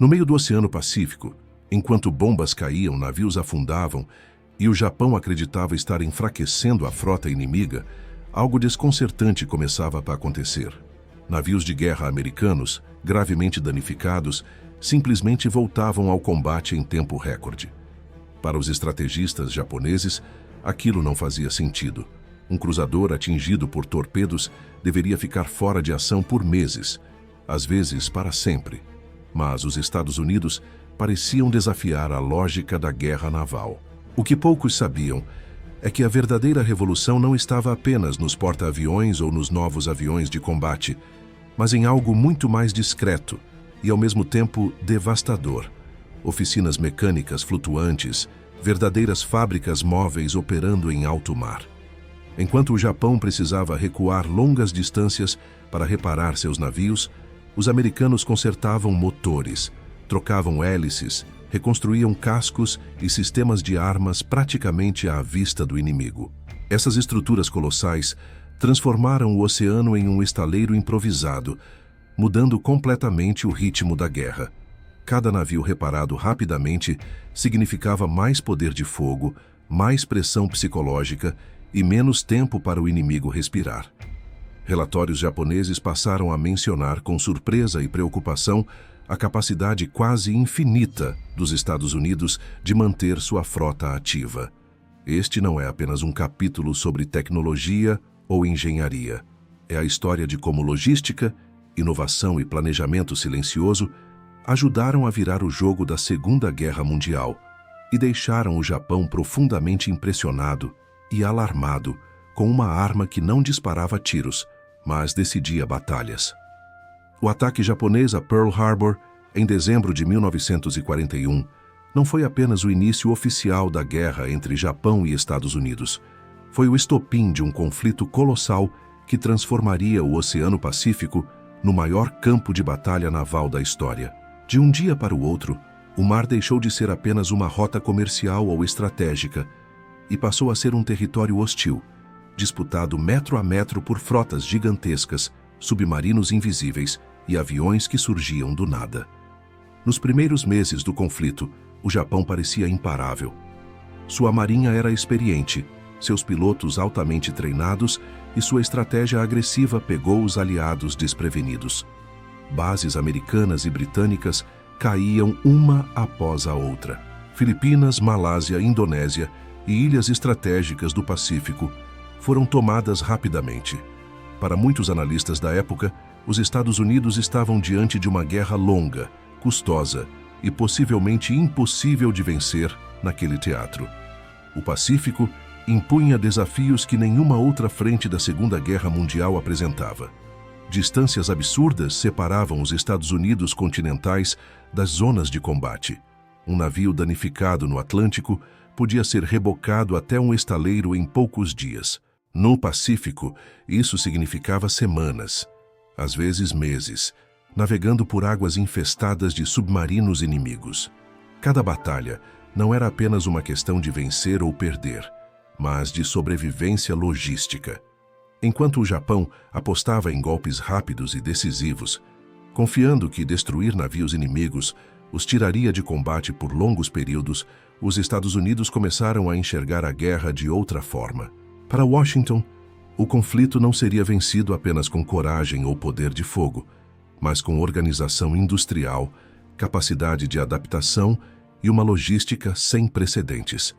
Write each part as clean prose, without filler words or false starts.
No meio do Oceano Pacífico, enquanto bombas caíam, navios afundavam e o Japão acreditava estar enfraquecendo a frota inimiga, algo desconcertante começava a acontecer. Navios de guerra americanos, gravemente danificados, simplesmente voltavam ao combate em tempo recorde. Para os estrategistas japoneses, aquilo não fazia sentido. Um cruzador atingido por torpedos deveria ficar fora de ação por meses, às vezes para sempre. Mas os Estados Unidos pareciam desafiar a lógica da guerra naval. O que poucos sabiam é que a verdadeira revolução não estava apenas nos porta-aviões ou nos novos aviões de combate, mas em algo muito mais discreto e, ao mesmo tempo, devastador. Oficinas mecânicas flutuantes, verdadeiras fábricas móveis operando em alto mar. Enquanto o Japão precisava recuar longas distâncias para reparar seus navios, os americanos consertavam motores, trocavam hélices, reconstruíam cascos e sistemas de armas praticamente à vista do inimigo. Essas estruturas colossais transformaram o oceano em um estaleiro improvisado, mudando completamente o ritmo da guerra. Cada navio reparado rapidamente significava mais poder de fogo, mais pressão psicológica e menos tempo para o inimigo respirar. Relatórios japoneses passaram a mencionar com surpresa e preocupação a capacidade quase infinita dos Estados Unidos de manter sua frota ativa. Este não é apenas um capítulo sobre tecnologia ou engenharia. É a história de como logística, inovação e planejamento silencioso ajudaram a virar o jogo da Segunda Guerra Mundial e deixaram o Japão profundamente impressionado e alarmado com uma arma que não disparava tiros, mas decidia batalhas. O ataque japonês a Pearl Harbor, em dezembro de 1941, não foi apenas o início oficial da guerra entre Japão e Estados Unidos. Foi o estopim de um conflito colossal que transformaria o Oceano Pacífico no maior campo de batalha naval da história. De um dia para o outro, o mar deixou de ser apenas uma rota comercial ou estratégica e passou a ser um território hostil, disputado metro a metro por frotas gigantescas, submarinos invisíveis e aviões que surgiam do nada. Nos primeiros meses do conflito, o Japão parecia imparável. Sua marinha era experiente, seus pilotos altamente treinados e sua estratégia agressiva pegou os aliados desprevenidos. Bases americanas e britânicas caíam uma após a outra. Filipinas, Malásia, Indonésia e ilhas estratégicas do Pacífico foram tomadas rapidamente. Para muitos analistas da época, os Estados Unidos estavam diante de uma guerra longa, custosa e possivelmente impossível de vencer naquele teatro. O Pacífico impunha desafios que nenhuma outra frente da Segunda Guerra Mundial apresentava. Distâncias absurdas separavam os Estados Unidos continentais das zonas de combate. Um navio danificado no Atlântico podia ser rebocado até um estaleiro em poucos dias. No Pacífico, isso significava semanas, às vezes meses, navegando por águas infestadas de submarinos inimigos. Cada batalha não era apenas uma questão de vencer ou perder, mas de sobrevivência logística. Enquanto o Japão apostava em golpes rápidos e decisivos, confiando que destruir navios inimigos os tiraria de combate por longos períodos, os Estados Unidos começaram a enxergar a guerra de outra forma. Para Washington, o conflito não seria vencido apenas com coragem ou poder de fogo, mas com organização industrial, capacidade de adaptação e uma logística sem precedentes.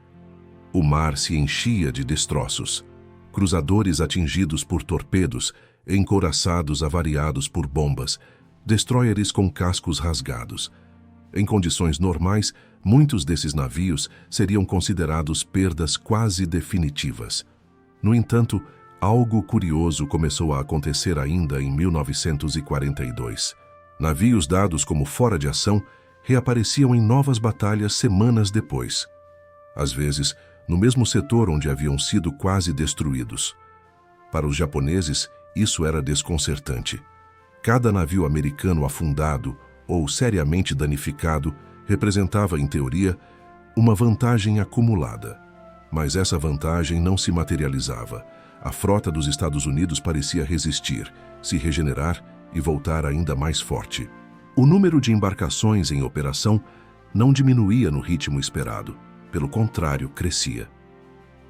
O mar se enchia de destroços. Cruzadores atingidos por torpedos, encouraçados avariados por bombas, destroyers com cascos rasgados. Em condições normais, muitos desses navios seriam considerados perdas quase definitivas. No entanto, algo curioso começou a acontecer ainda em 1942. Navios dados como fora de ação reapareciam em novas batalhas semanas depois. Às vezes, no mesmo setor onde haviam sido quase destruídos. Para os japoneses, isso era desconcertante. Cada navio americano afundado ou seriamente danificado representava, em teoria, uma vantagem acumulada. Mas essa vantagem não se materializava. A frota dos Estados Unidos parecia resistir, se regenerar e voltar ainda mais forte. O número de embarcações em operação não diminuía no ritmo esperado, pelo contrário, crescia.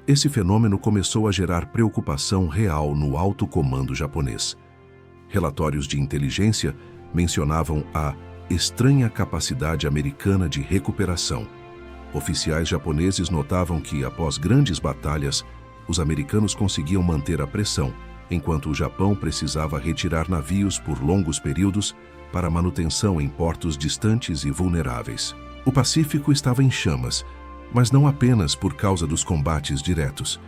Esse fenômeno começou a gerar preocupação real no alto comando japonês. Relatórios de inteligência mencionavam a estranha capacidade americana de recuperação. Oficiais japoneses notavam que, após grandes batalhas, os americanos conseguiam manter a pressão, enquanto o Japão precisava retirar navios por longos períodos para manutenção em portos distantes e vulneráveis. O Pacífico estava em chamas, mas não apenas por causa dos combates diretos.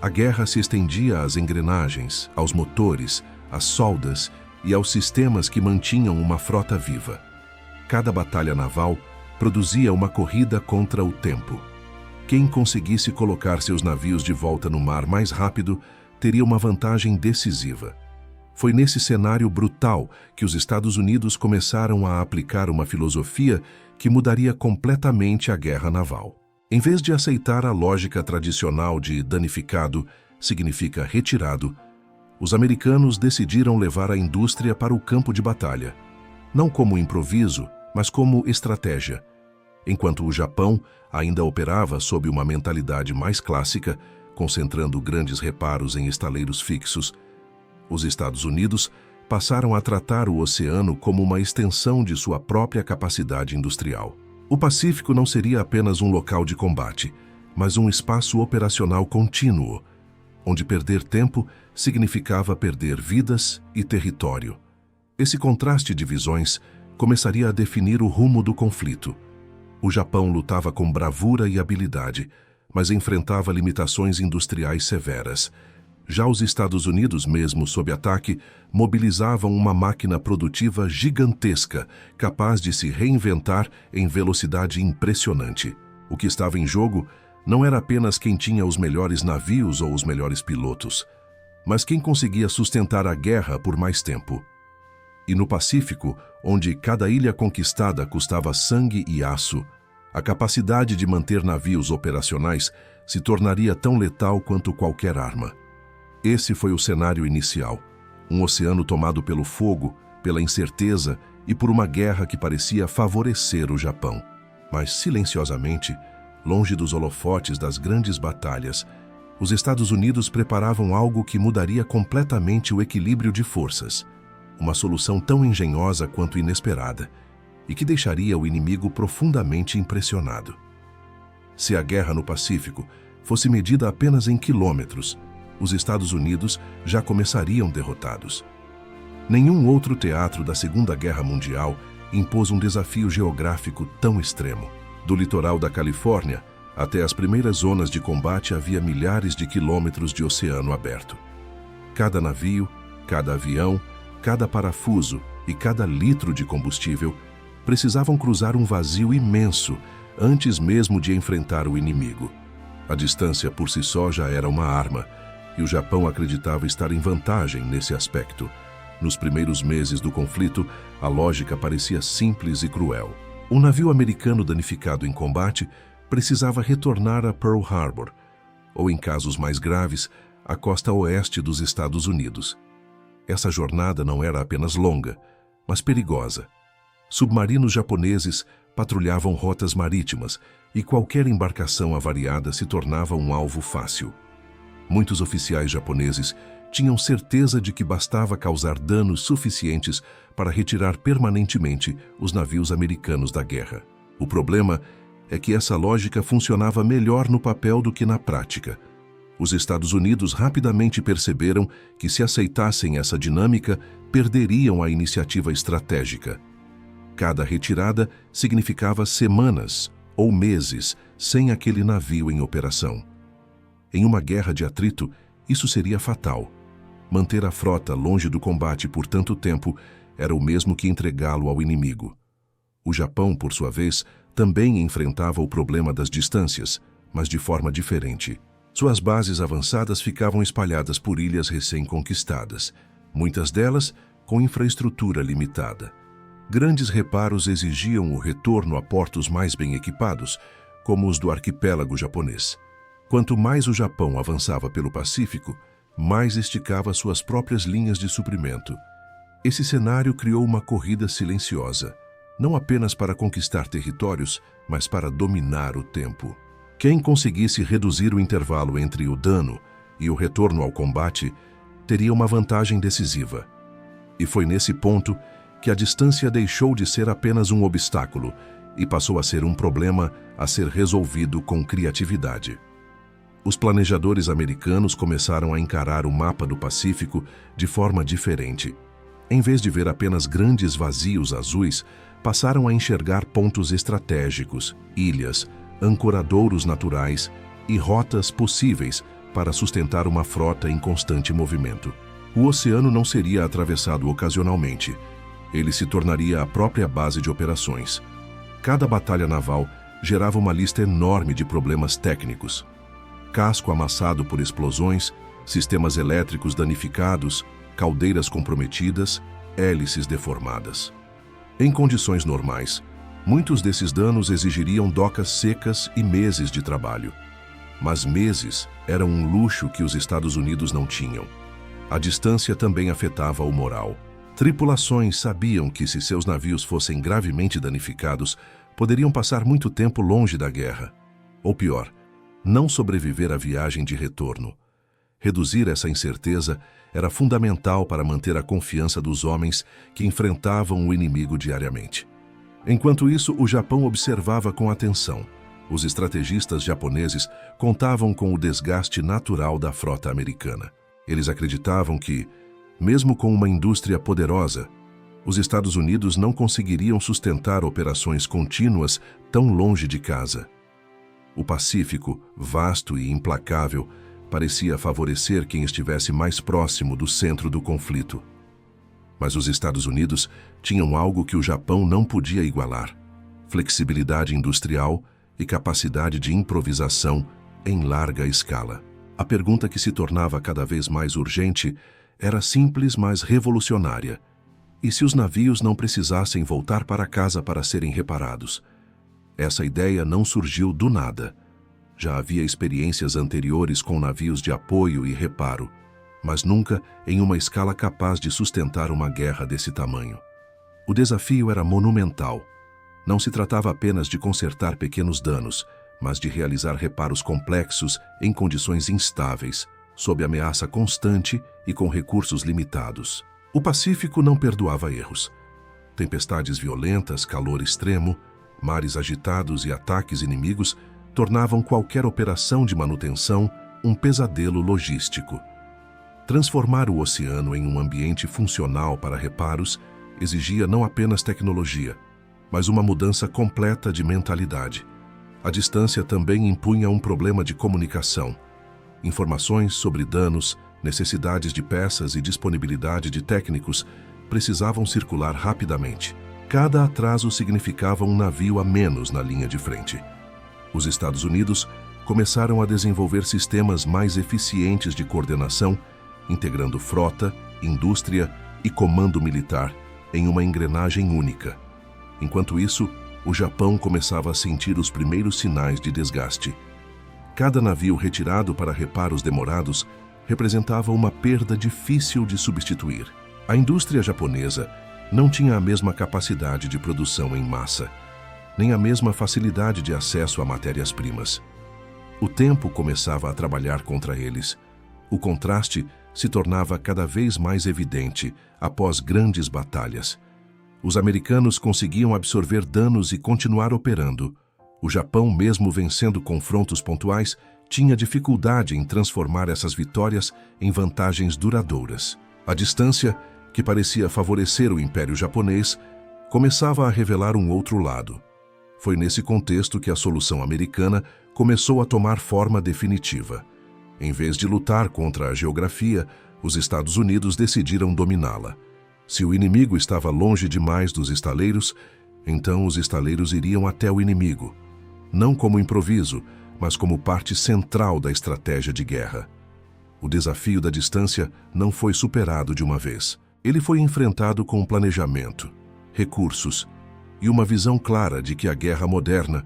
A guerra se estendia às engrenagens, aos motores, às soldas e aos sistemas que mantinham uma frota viva. Cada batalha naval produzia uma corrida contra o tempo. Quem conseguisse colocar seus navios de volta no mar mais rápido teria uma vantagem decisiva. Foi nesse cenário brutal que os Estados Unidos começaram a aplicar uma filosofia que mudaria completamente a guerra naval. Em vez de aceitar a lógica tradicional de danificado significa retirado, os americanos decidiram levar a indústria para o campo de batalha, não como improviso, mas como estratégia. Enquanto o Japão ainda operava sob uma mentalidade mais clássica, concentrando grandes reparos em estaleiros fixos, os Estados Unidos passaram a tratar o oceano como uma extensão de sua própria capacidade industrial. O Pacífico não seria apenas um local de combate, mas um espaço operacional contínuo, onde perder tempo significava perder vidas e território. Esse contraste de visões começaria a definir o rumo do conflito. O Japão lutava com bravura e habilidade, mas enfrentava limitações industriais severas. Já os Estados Unidos, mesmo sob ataque, mobilizavam uma máquina produtiva gigantesca, capaz de se reinventar em velocidade impressionante. O que estava em jogo não era apenas quem tinha os melhores navios ou os melhores pilotos, mas quem conseguia sustentar a guerra por mais tempo. E no Pacífico, onde cada ilha conquistada custava sangue e aço, a capacidade de manter navios operacionais se tornaria tão letal quanto qualquer arma. Esse foi o cenário inicial, um oceano tomado pelo fogo, pela incerteza e por uma guerra que parecia favorecer o Japão. Mas silenciosamente, longe dos holofotes das grandes batalhas, os Estados Unidos preparavam algo que mudaria completamente o equilíbrio de forças, uma solução tão engenhosa quanto inesperada, e que deixaria o inimigo profundamente impressionado. Se a guerra no Pacífico fosse medida apenas em quilômetros, os Estados Unidos já começariam derrotados. Nenhum outro teatro da Segunda Guerra Mundial impôs um desafio geográfico tão extremo. Do litoral da Califórnia até as primeiras zonas de combate havia milhares de quilômetros de oceano aberto. Cada navio, cada avião, cada parafuso e cada litro de combustível precisavam cruzar um vazio imenso antes mesmo de enfrentar o inimigo. A distância por si só já era uma arma, e o Japão acreditava estar em vantagem nesse aspecto. Nos primeiros meses do conflito, a lógica parecia simples e cruel. Um navio americano danificado em combate precisava retornar a Pearl Harbor, ou, em casos mais graves, a costa oeste dos Estados Unidos. Essa jornada não era apenas longa, mas perigosa. Submarinos japoneses patrulhavam rotas marítimas e qualquer embarcação avariada se tornava um alvo fácil. Muitos oficiais japoneses tinham certeza de que bastava causar danos suficientes para retirar permanentemente os navios americanos da guerra. O problema é que essa lógica funcionava melhor no papel do que na prática. Os Estados Unidos rapidamente perceberam que, se aceitassem essa dinâmica, perderiam a iniciativa estratégica. Cada retirada significava semanas ou meses sem aquele navio em operação. Em uma guerra de atrito, isso seria fatal. Manter a frota longe do combate por tanto tempo era o mesmo que entregá-lo ao inimigo. O Japão, por sua vez, também enfrentava o problema das distâncias, mas de forma diferente. Suas bases avançadas ficavam espalhadas por ilhas recém-conquistadas, muitas delas com infraestrutura limitada. Grandes reparos exigiam o retorno a portos mais bem equipados, como os do arquipélago japonês. Quanto mais o Japão avançava pelo Pacífico, mais esticava suas próprias linhas de suprimento. Esse cenário criou uma corrida silenciosa, não apenas para conquistar territórios, mas para dominar o tempo. Quem conseguisse reduzir o intervalo entre o dano e o retorno ao combate teria uma vantagem decisiva. E foi nesse ponto que a distância deixou de ser apenas um obstáculo e passou a ser um problema a ser resolvido com criatividade. Os planejadores americanos começaram a encarar o mapa do Pacífico de forma diferente. Em vez de ver apenas grandes vazios azuis, passaram a enxergar pontos estratégicos, ilhas, ancoradouros naturais e rotas possíveis para sustentar uma frota em constante movimento. O oceano não seria atravessado ocasionalmente. Ele se tornaria a própria base de operações. Cada batalha naval gerava uma lista enorme de problemas técnicos. Casco amassado por explosões, sistemas elétricos danificados, caldeiras comprometidas, hélices deformadas. Em condições normais, muitos desses danos exigiriam docas secas e meses de trabalho. Mas meses eram um luxo que os Estados Unidos não tinham. A distância também afetava o moral. Tripulações sabiam que, se seus navios fossem gravemente danificados, poderiam passar muito tempo longe da guerra. Ou pior, não sobreviver à viagem de retorno. Reduzir essa incerteza era fundamental para manter a confiança dos homens que enfrentavam o inimigo diariamente. Enquanto isso, o Japão observava com atenção. Os estrategistas japoneses contavam com o desgaste natural da frota americana. Eles acreditavam que, mesmo com uma indústria poderosa, os Estados Unidos não conseguiriam sustentar operações contínuas tão longe de casa. O Pacífico, vasto e implacável, parecia favorecer quem estivesse mais próximo do centro do conflito. Mas os Estados Unidos tinham algo que o Japão não podia igualar: flexibilidade industrial e capacidade de improvisação em larga escala. A pergunta que se tornava cada vez mais urgente era simples, mas revolucionária. E se os navios não precisassem voltar para casa para serem reparados? Essa ideia não surgiu do nada. Já havia experiências anteriores com navios de apoio e reparo, mas nunca em uma escala capaz de sustentar uma guerra desse tamanho. O desafio era monumental. Não se tratava apenas de consertar pequenos danos, mas de realizar reparos complexos em condições instáveis, sob ameaça constante e com recursos limitados. O Pacífico não perdoava erros. Tempestades violentas, calor extremo, mares agitados e ataques inimigos tornavam qualquer operação de manutenção um pesadelo logístico. Transformar o oceano em um ambiente funcional para reparos exigia não apenas tecnologia, mas uma mudança completa de mentalidade. A distância também impunha um problema de comunicação. Informações sobre danos, necessidades de peças e disponibilidade de técnicos precisavam circular rapidamente. Cada atraso significava um navio a menos na linha de frente. Os Estados Unidos começaram a desenvolver sistemas mais eficientes de coordenação, integrando frota, indústria e comando militar em uma engrenagem única. Enquanto isso, o Japão começava a sentir os primeiros sinais de desgaste. Cada navio retirado para reparos demorados representava uma perda difícil de substituir. A indústria japonesa não tinha a mesma capacidade de produção em massa, nem a mesma facilidade de acesso a matérias-primas. O tempo começava a trabalhar contra eles. O contraste se tornava cada vez mais evidente após grandes batalhas. Os americanos conseguiam absorver danos e continuar operando. O Japão, mesmo vencendo confrontos pontuais, tinha dificuldade em transformar essas vitórias em vantagens duradouras. A distância, que parecia favorecer o Império Japonês, começava a revelar um outro lado. Foi nesse contexto que a solução americana começou a tomar forma definitiva. Em vez de lutar contra a geografia, os Estados Unidos decidiram dominá-la. Se o inimigo estava longe demais dos estaleiros, então os estaleiros iriam até o inimigo, não como improviso, mas como parte central da estratégia de guerra. O desafio da distância não foi superado de uma vez. Ele foi enfrentado com planejamento, recursos e uma visão clara de que a guerra moderna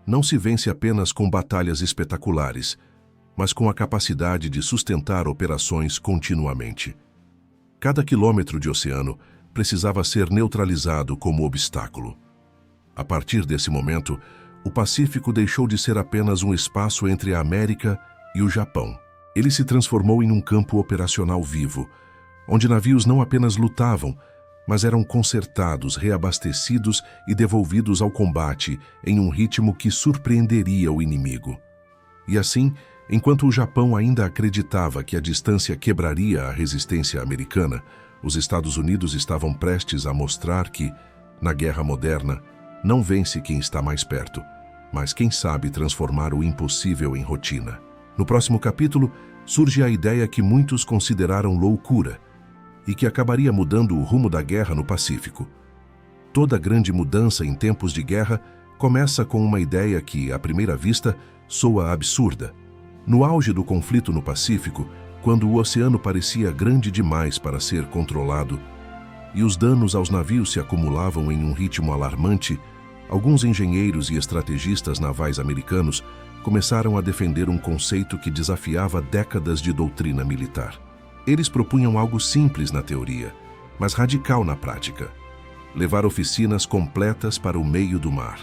não se vence apenas com batalhas espetaculares, mas com a capacidade de sustentar operações continuamente. Cada quilômetro de oceano precisava ser neutralizado como obstáculo. A partir desse momento, o Pacífico deixou de ser apenas um espaço entre a América e o Japão. Ele se transformou em um campo operacional vivo, onde navios não apenas lutavam, mas eram consertados, reabastecidos e devolvidos ao combate em um ritmo que surpreenderia o inimigo. E assim, enquanto o Japão ainda acreditava que a distância quebraria a resistência americana, os Estados Unidos estavam prestes a mostrar que, na guerra moderna, não vence quem está mais perto, mas quem sabe transformar o impossível em rotina. No próximo capítulo, surge a ideia que muitos consideraram loucura e que acabaria mudando o rumo da guerra no Pacífico. Toda grande mudança em tempos de guerra começa com uma ideia que, à primeira vista, soa absurda. No auge do conflito no Pacífico, quando o oceano parecia grande demais para ser controlado e os danos aos navios se acumulavam em um ritmo alarmante, alguns engenheiros e estrategistas navais americanos começaram a defender um conceito que desafiava décadas de doutrina militar. Eles propunham algo simples na teoria, mas radical na prática: levar oficinas completas para o meio do mar.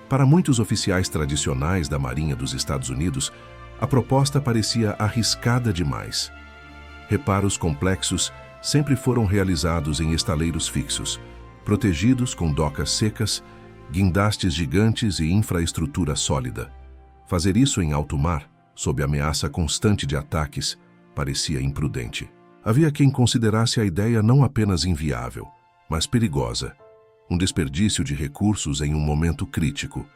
Para muitos oficiais tradicionais da Marinha dos Estados Unidos, a proposta parecia arriscada demais. Reparos complexos sempre foram realizados em estaleiros fixos, protegidos com docas secas, guindastes gigantes e infraestrutura sólida. Fazer isso em alto mar, sob ameaça constante de ataques, parecia imprudente. Havia quem considerasse a ideia não apenas inviável, mas perigosa, um desperdício de recursos em um momento crítico.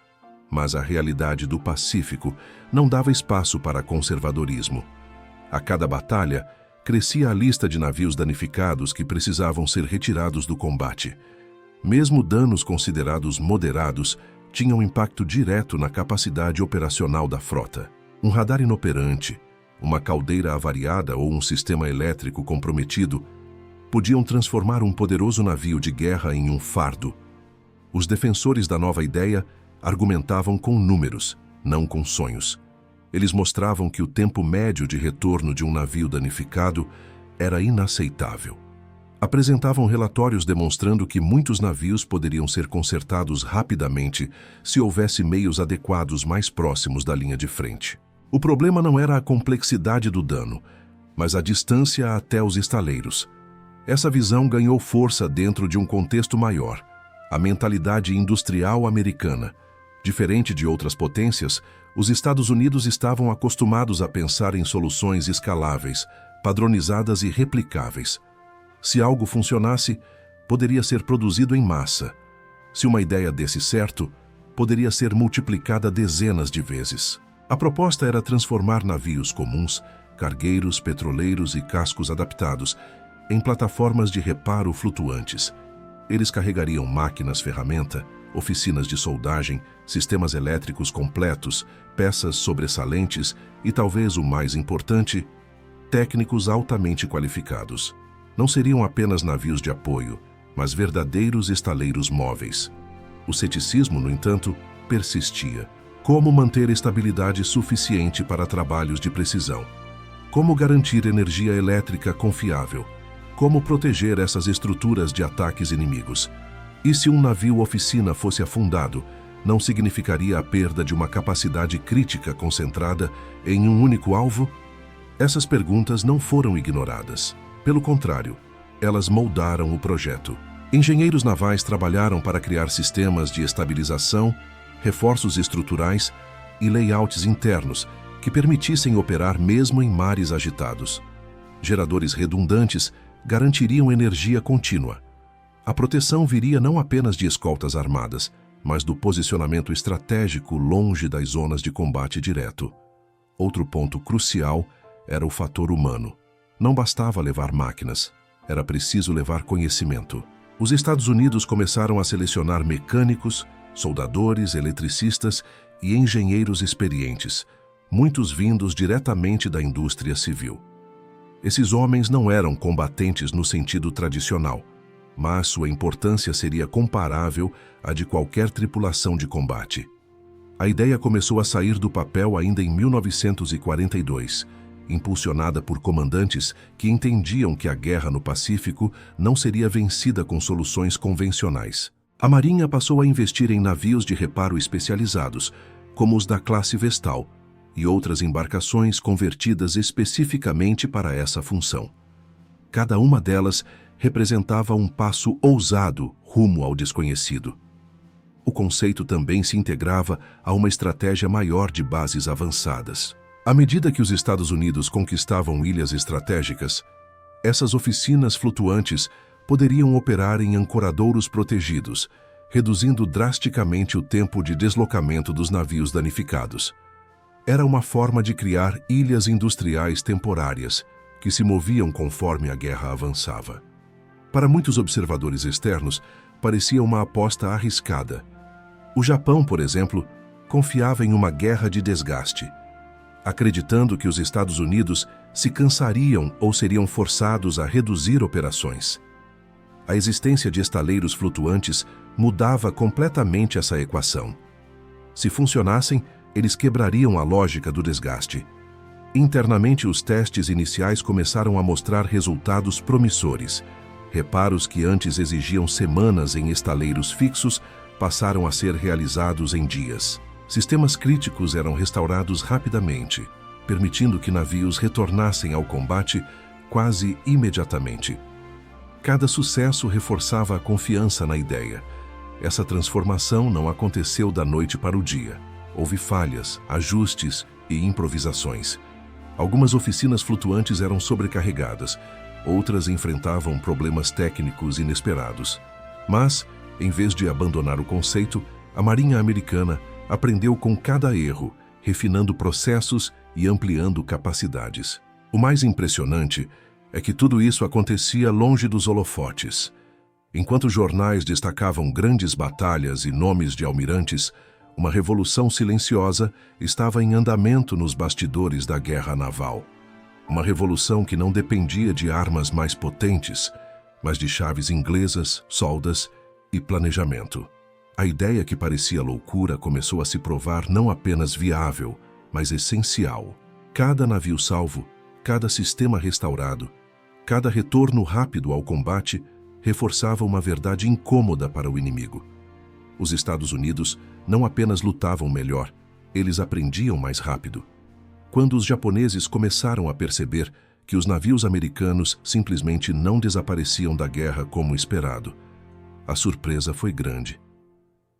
Mas a realidade do Pacífico não dava espaço para conservadorismo. A cada batalha, crescia a lista de navios danificados que precisavam ser retirados do combate. Mesmo danos considerados moderados tinham impacto direto na capacidade operacional da frota. Um radar inoperante, uma caldeira avariada ou um sistema elétrico comprometido podiam transformar um poderoso navio de guerra em um fardo. Os defensores da nova ideia argumentavam com números, não com sonhos. Eles mostravam que o tempo médio de retorno de um navio danificado era inaceitável. Apresentavam relatórios demonstrando que muitos navios poderiam ser consertados rapidamente se houvesse meios adequados mais próximos da linha de frente. O problema não era a complexidade do dano, mas a distância até os estaleiros. Essa visão ganhou força dentro de um contexto maior, a mentalidade industrial americana. Diferente de outras potências, os Estados Unidos estavam acostumados a pensar em soluções escaláveis, padronizadas e replicáveis. Se algo funcionasse, poderia ser produzido em massa. Se uma ideia desse certo, poderia ser multiplicada dezenas de vezes. A proposta era transformar navios comuns, cargueiros, petroleiros e cascos adaptados em plataformas de reparo flutuantes. Eles carregariam máquinas-ferramenta, oficinas de soldagem, sistemas elétricos completos, peças sobressalentes e, talvez o mais importante, técnicos altamente qualificados. Não seriam apenas navios de apoio, mas verdadeiros estaleiros móveis. O ceticismo, no entanto, persistia. Como manter estabilidade suficiente para trabalhos de precisão? Como garantir energia elétrica confiável? Como proteger essas estruturas de ataques inimigos? E se um navio-oficina fosse afundado, não significaria a perda de uma capacidade crítica concentrada em um único alvo? Essas perguntas não foram ignoradas. Pelo contrário, elas moldaram o projeto. Engenheiros navais trabalharam para criar sistemas de estabilização, reforços estruturais e layouts internos que permitissem operar mesmo em mares agitados. Geradores redundantes garantiriam energia contínua. A proteção viria não apenas de escoltas armadas, mas do posicionamento estratégico longe das zonas de combate direto. Outro ponto crucial era o fator humano. Não bastava levar máquinas, era preciso levar conhecimento. Os Estados Unidos começaram a selecionar mecânicos, soldadores, eletricistas e engenheiros experientes, muitos vindos diretamente da indústria civil. Esses homens não eram combatentes no sentido tradicional, mas sua importância seria comparável à de qualquer tripulação de combate. A ideia começou a sair do papel ainda em 1942, impulsionada por comandantes que entendiam que a guerra no Pacífico não seria vencida com soluções convencionais. A Marinha passou a investir em navios de reparo especializados, como os da classe Vestal, e outras embarcações convertidas especificamente para essa função. Cada uma delas representava um passo ousado rumo ao desconhecido. O conceito também se integrava a uma estratégia maior de bases avançadas. À medida que os Estados Unidos conquistavam ilhas estratégicas, essas oficinas flutuantes poderiam operar em ancoradouros protegidos, reduzindo drasticamente o tempo de deslocamento dos navios danificados. Era uma forma de criar ilhas industriais temporárias, que se moviam conforme a guerra avançava. Para muitos observadores externos, parecia uma aposta arriscada. O Japão, por exemplo, confiava em uma guerra de desgaste, acreditando que os Estados Unidos se cansariam ou seriam forçados a reduzir operações. A existência de estaleiros flutuantes mudava completamente essa equação. Se funcionassem, eles quebrariam a lógica do desgaste. Internamente, os testes iniciais começaram a mostrar resultados promissores. Reparos que antes exigiam semanas em estaleiros fixos passaram a ser realizados em dias. Sistemas críticos eram restaurados rapidamente, permitindo que navios retornassem ao combate quase imediatamente. Cada sucesso reforçava a confiança na ideia. Essa transformação não aconteceu da noite para o dia. Houve falhas, ajustes e improvisações. Algumas oficinas flutuantes eram sobrecarregadas, outras enfrentavam problemas técnicos inesperados. Mas, em vez de abandonar o conceito, a Marinha Americana aprendeu com cada erro, refinando processos e ampliando capacidades. O mais impressionante é que tudo isso acontecia longe dos holofotes. Enquanto jornais destacavam grandes batalhas e nomes de almirantes, uma revolução silenciosa estava em andamento nos bastidores da guerra naval. Uma revolução que não dependia de armas mais potentes, mas de chaves inglesas, soldas e planejamento. A ideia que parecia loucura começou a se provar não apenas viável, mas essencial. Cada navio salvo, cada sistema restaurado, cada retorno rápido ao combate reforçava uma verdade incômoda para o inimigo. Os Estados Unidos não apenas lutavam melhor, eles aprendiam mais rápido. Quando os japoneses começaram a perceber que os navios americanos simplesmente não desapareciam da guerra como esperado, a surpresa foi grande.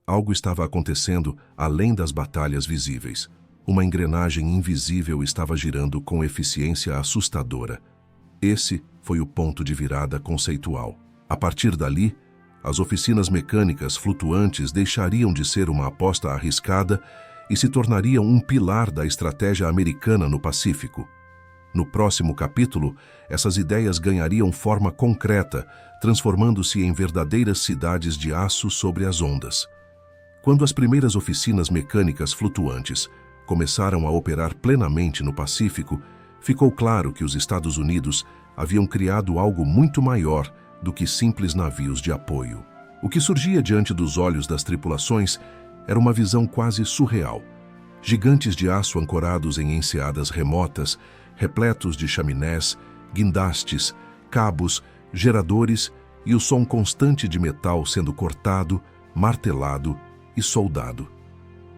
Algo estava acontecendo além das batalhas visíveis. Uma engrenagem invisível estava girando com eficiência assustadora. Esse foi o ponto de virada conceitual. A partir dali, as oficinas mecânicas flutuantes deixariam de ser uma aposta arriscada e se tornariam um pilar da estratégia americana no Pacífico. No próximo capítulo, essas ideias ganhariam forma concreta, transformando-se em verdadeiras cidades de aço sobre as ondas. Quando as primeiras oficinas mecânicas flutuantes começaram a operar plenamente no Pacífico, ficou claro que os Estados Unidos haviam criado algo muito maior do que simples navios de apoio. O que surgia diante dos olhos das tripulações era uma visão quase surreal. Gigantes de aço ancorados em enseadas remotas, repletos de chaminés, guindastes, cabos, geradores e o som constante de metal sendo cortado, martelado e soldado.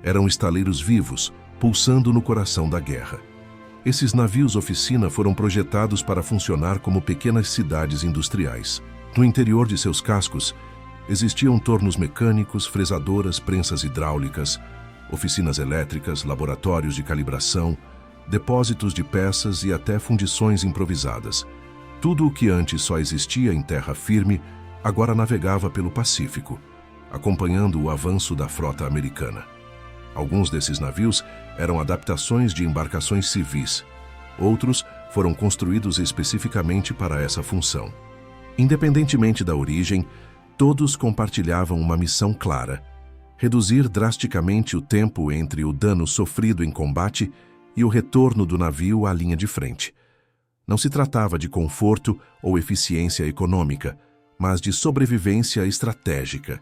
Eram estaleiros vivos, pulsando no coração da guerra. Esses navios-oficina foram projetados para funcionar como pequenas cidades industriais. No interior de seus cascos, existiam tornos mecânicos, fresadoras, prensas hidráulicas, oficinas elétricas, laboratórios de calibração, depósitos de peças e até fundições improvisadas. Tudo o que antes só existia em terra firme, agora navegava pelo Pacífico, acompanhando o avanço da frota americana. Alguns desses navios eram adaptações de embarcações civis. Outros foram construídos especificamente para essa função. Independentemente da origem, todos compartilhavam uma missão clara: reduzir drasticamente o tempo entre o dano sofrido em combate e o retorno do navio à linha de frente. Não se tratava de conforto ou eficiência econômica, mas de sobrevivência estratégica.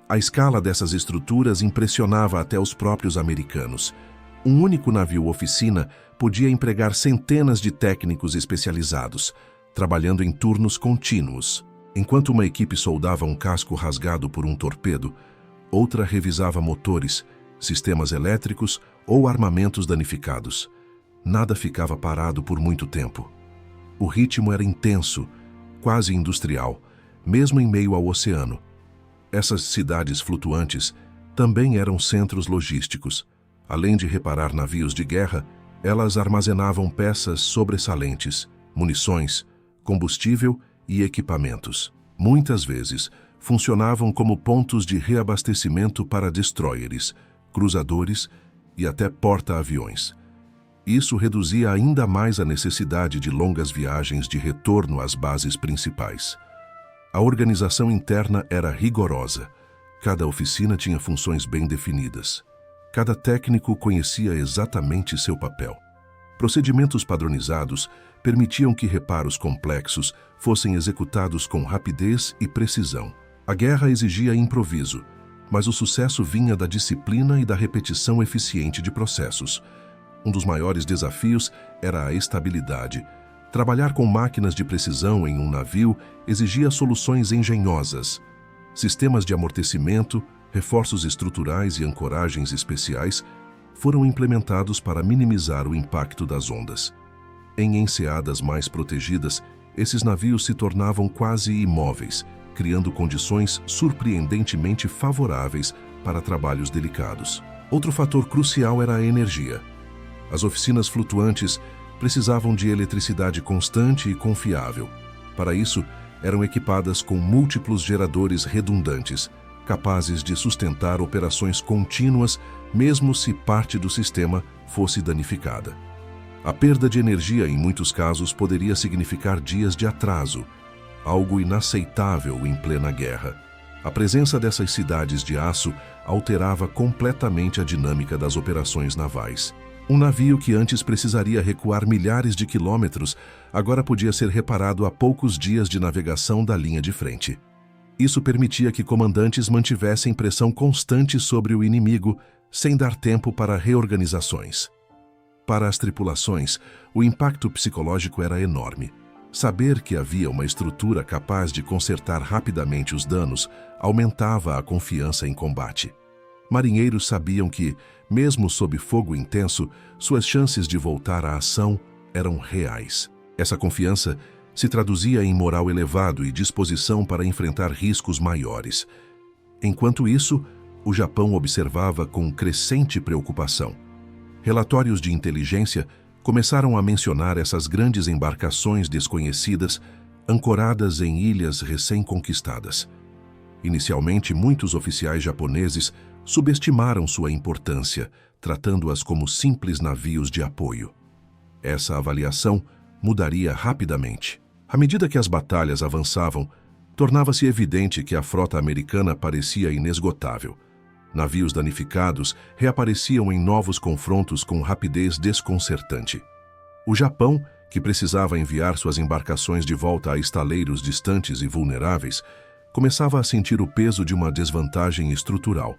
A escala dessas estruturas impressionava até os próprios americanos. Um único navio-oficina podia empregar centenas de técnicos especializados, trabalhando em turnos contínuos. Enquanto uma equipe soldava um casco rasgado por um torpedo, outra revisava motores, sistemas elétricos ou armamentos danificados. Nada ficava parado por muito tempo. O ritmo era intenso, quase industrial, mesmo em meio ao oceano. Essas cidades flutuantes também eram centros logísticos. Além de reparar navios de guerra, elas armazenavam peças sobressalentes, munições, combustível e equipamentos. Muitas vezes, funcionavam como pontos de reabastecimento para destroyers, cruzadores e até porta-aviões. Isso reduzia ainda mais a necessidade de longas viagens de retorno às bases principais. A organização interna era rigorosa. Cada oficina tinha funções bem definidas. Cada técnico conhecia exatamente seu papel. Procedimentos padronizados permitiam que reparos complexos fossem executados com rapidez e precisão. A guerra exigia improviso, mas o sucesso vinha da disciplina e da repetição eficiente de processos. Um dos maiores desafios era a estabilidade. Trabalhar com máquinas de precisão em um navio exigia soluções engenhosas. Sistemas de amortecimento, reforços estruturais e ancoragens especiais foram implementados para minimizar o impacto das ondas. Em enseadas mais protegidas, esses navios se tornavam quase imóveis, criando condições surpreendentemente favoráveis para trabalhos delicados. Outro fator crucial era a energia. As oficinas flutuantes precisavam de eletricidade constante e confiável. Para isso, eram equipadas com múltiplos geradores redundantes, capazes de sustentar operações contínuas, mesmo se parte do sistema fosse danificada. A perda de energia, em muitos casos, poderia significar dias de atraso, algo inaceitável em plena guerra. A presença dessas cidades de aço alterava completamente a dinâmica das operações navais. Um navio que antes precisaria recuar milhares de quilômetros, agora podia ser reparado a poucos dias de navegação da linha de frente. Isso permitia que comandantes mantivessem pressão constante sobre o inimigo, sem dar tempo para reorganizações. Para as tripulações, o impacto psicológico era enorme. Saber que havia uma estrutura capaz de consertar rapidamente os danos aumentava a confiança em combate. Marinheiros sabiam que, mesmo sob fogo intenso, suas chances de voltar à ação eram reais. Essa confiança se traduzia em moral elevado e disposição para enfrentar riscos maiores. Enquanto isso, o Japão observava com crescente preocupação. Relatórios de inteligência começaram a mencionar essas grandes embarcações desconhecidas, ancoradas em ilhas recém-conquistadas. Inicialmente, muitos oficiais japoneses subestimaram sua importância, tratando-as como simples navios de apoio. Essa avaliação mudaria rapidamente. À medida que as batalhas avançavam, tornava-se evidente que a frota americana parecia inesgotável. Navios danificados reapareciam em novos confrontos com rapidez desconcertante. O Japão, que precisava enviar suas embarcações de volta a estaleiros distantes e vulneráveis, começava a sentir o peso de uma desvantagem estrutural.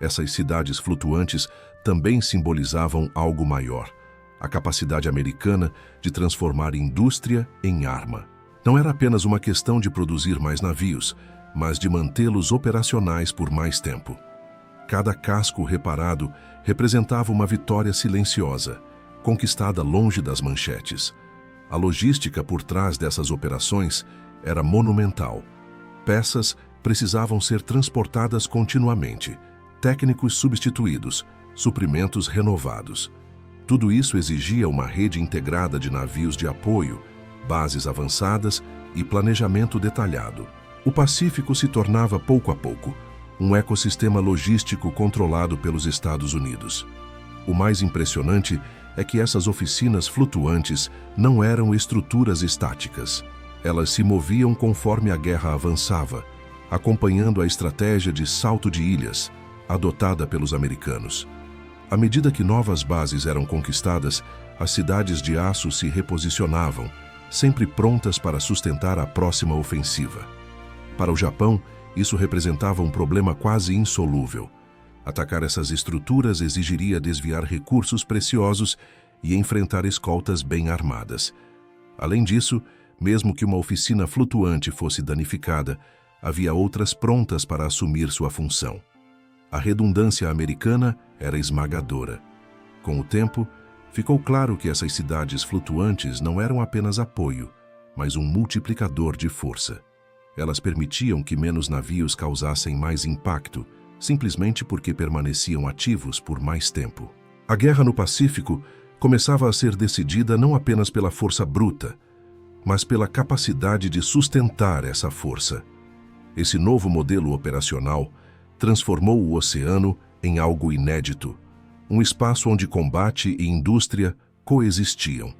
Essas cidades flutuantes também simbolizavam algo maior: a capacidade americana de transformar indústria em arma. Não era apenas uma questão de produzir mais navios, mas de mantê-los operacionais por mais tempo. Cada casco reparado representava uma vitória silenciosa, conquistada longe das manchetes. A logística por trás dessas operações era monumental. Peças precisavam ser transportadas continuamente, técnicos substituídos, suprimentos renovados. Tudo isso exigia uma rede integrada de navios de apoio, bases avançadas e planejamento detalhado. O Pacífico se tornava, pouco a pouco, um ecossistema logístico controlado pelos Estados Unidos. O mais impressionante é que essas oficinas flutuantes não eram estruturas estáticas. Elas se moviam conforme a guerra avançava, acompanhando a estratégia de salto de ilhas, adotada pelos americanos. À medida que novas bases eram conquistadas, as cidades de aço se reposicionavam, sempre prontas para sustentar a próxima ofensiva. Para o Japão, isso representava um problema quase insolúvel. Atacar essas estruturas exigiria desviar recursos preciosos e enfrentar escoltas bem armadas. Além disso, mesmo que uma oficina flutuante fosse danificada, havia outras prontas para assumir sua função. A redundância americana era esmagadora. Com o tempo, ficou claro que essas cidades flutuantes não eram apenas apoio, mas um multiplicador de força. Elas permitiam que menos navios causassem mais impacto, simplesmente porque permaneciam ativos por mais tempo. A guerra no Pacífico começava a ser decidida não apenas pela força bruta, mas pela capacidade de sustentar essa força. Esse novo modelo operacional transformou o oceano em algo inédito, um espaço onde combate e indústria coexistiam,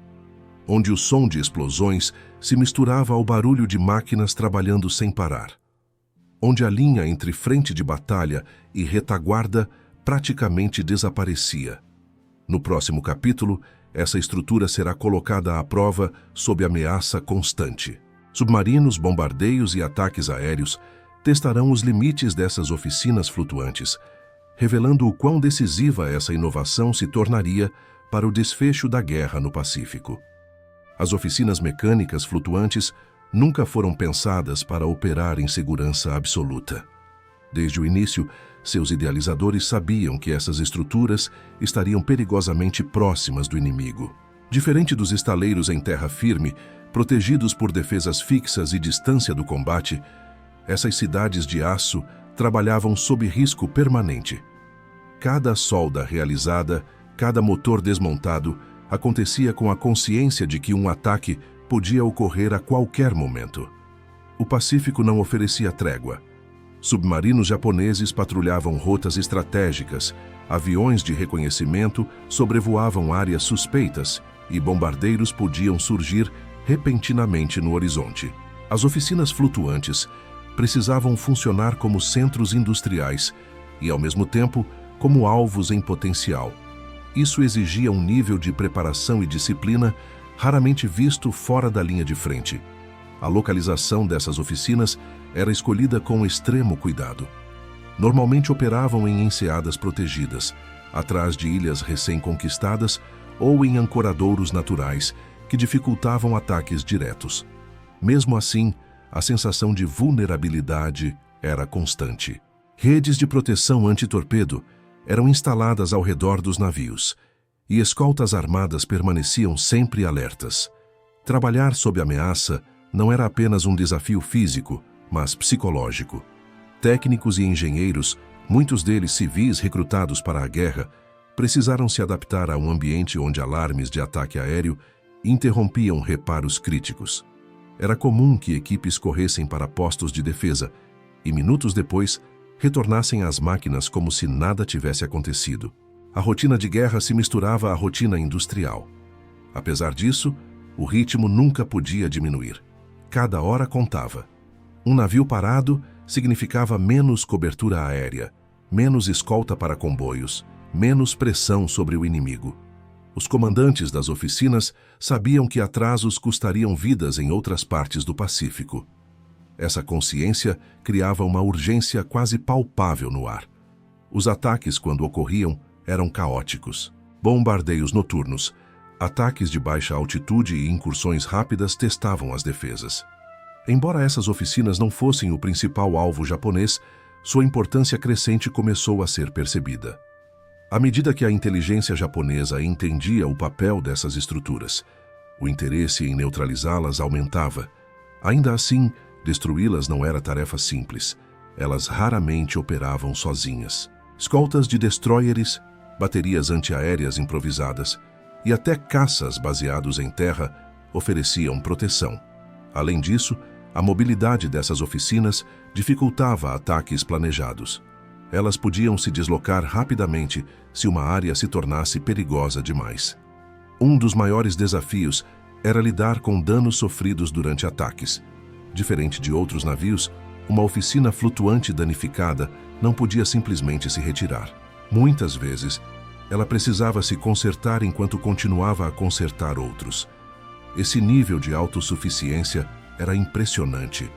onde o som de explosões se misturava ao barulho de máquinas trabalhando sem parar, onde a linha entre frente de batalha e retaguarda praticamente desaparecia. No próximo capítulo, essa estrutura será colocada à prova sob ameaça constante. Submarinos, bombardeios e ataques aéreos testarão os limites dessas oficinas flutuantes, revelando o quão decisiva essa inovação se tornaria para o desfecho da guerra no Pacífico. As oficinas mecânicas flutuantes nunca foram pensadas para operar em segurança absoluta. Desde o início, seus idealizadores sabiam que essas estruturas estariam perigosamente próximas do inimigo. Diferente dos estaleiros em terra firme, protegidos por defesas fixas e distância do combate, essas cidades de aço trabalhavam sob risco permanente. Cada solda realizada, cada motor desmontado, acontecia com a consciência de que um ataque podia ocorrer a qualquer momento. O Pacífico não oferecia trégua. Submarinos japoneses patrulhavam rotas estratégicas, aviões de reconhecimento sobrevoavam áreas suspeitas e bombardeiros podiam surgir repentinamente no horizonte. As oficinas flutuantes precisavam funcionar como centros industriais e, ao mesmo tempo, como alvos em potencial. Isso exigia um nível de preparação e disciplina raramente visto fora da linha de frente. A localização dessas oficinas era escolhida com extremo cuidado. Normalmente operavam em enseadas protegidas, atrás de ilhas recém-conquistadas ou em ancoradouros naturais que dificultavam ataques diretos. Mesmo assim, a sensação de vulnerabilidade era constante. Redes de proteção anti-torpedo eram instaladas ao redor dos navios, e escoltas armadas permaneciam sempre alertas. Trabalhar sob ameaça não era apenas um desafio físico, mas psicológico. Técnicos e engenheiros, muitos deles civis recrutados para a guerra, precisaram se adaptar a um ambiente onde alarmes de ataque aéreo interrompiam reparos críticos. Era comum que equipes corressem para postos de defesa e, minutos depois, retornassem às máquinas como se nada tivesse acontecido. A rotina de guerra se misturava à rotina industrial. Apesar disso, o ritmo nunca podia diminuir. Cada hora contava. Um navio parado significava menos cobertura aérea, menos escolta para comboios, menos pressão sobre o inimigo. Os comandantes das oficinas sabiam que atrasos custariam vidas em outras partes do Pacífico. Essa consciência criava uma urgência quase palpável no ar. Os ataques, quando ocorriam, eram caóticos. Bombardeios noturnos, ataques de baixa altitude e incursões rápidas testavam as defesas. Embora essas oficinas não fossem o principal alvo japonês, sua importância crescente começou a ser percebida. À medida que a inteligência japonesa entendia o papel dessas estruturas, o interesse em neutralizá-las aumentava. Ainda assim, destruí-las não era tarefa simples. Elas raramente operavam sozinhas. Escoltas de destroyers, baterias antiaéreas improvisadas e até caças baseados em terra ofereciam proteção. Além disso, a mobilidade dessas oficinas dificultava ataques planejados. Elas podiam se deslocar rapidamente se uma área se tornasse perigosa demais. Um dos maiores desafios era lidar com danos sofridos durante ataques. Diferente de outros navios, uma oficina flutuante danificada não podia simplesmente se retirar. Muitas vezes, ela precisava se consertar enquanto continuava a consertar outros. Esse nível de autossuficiência era impressionante.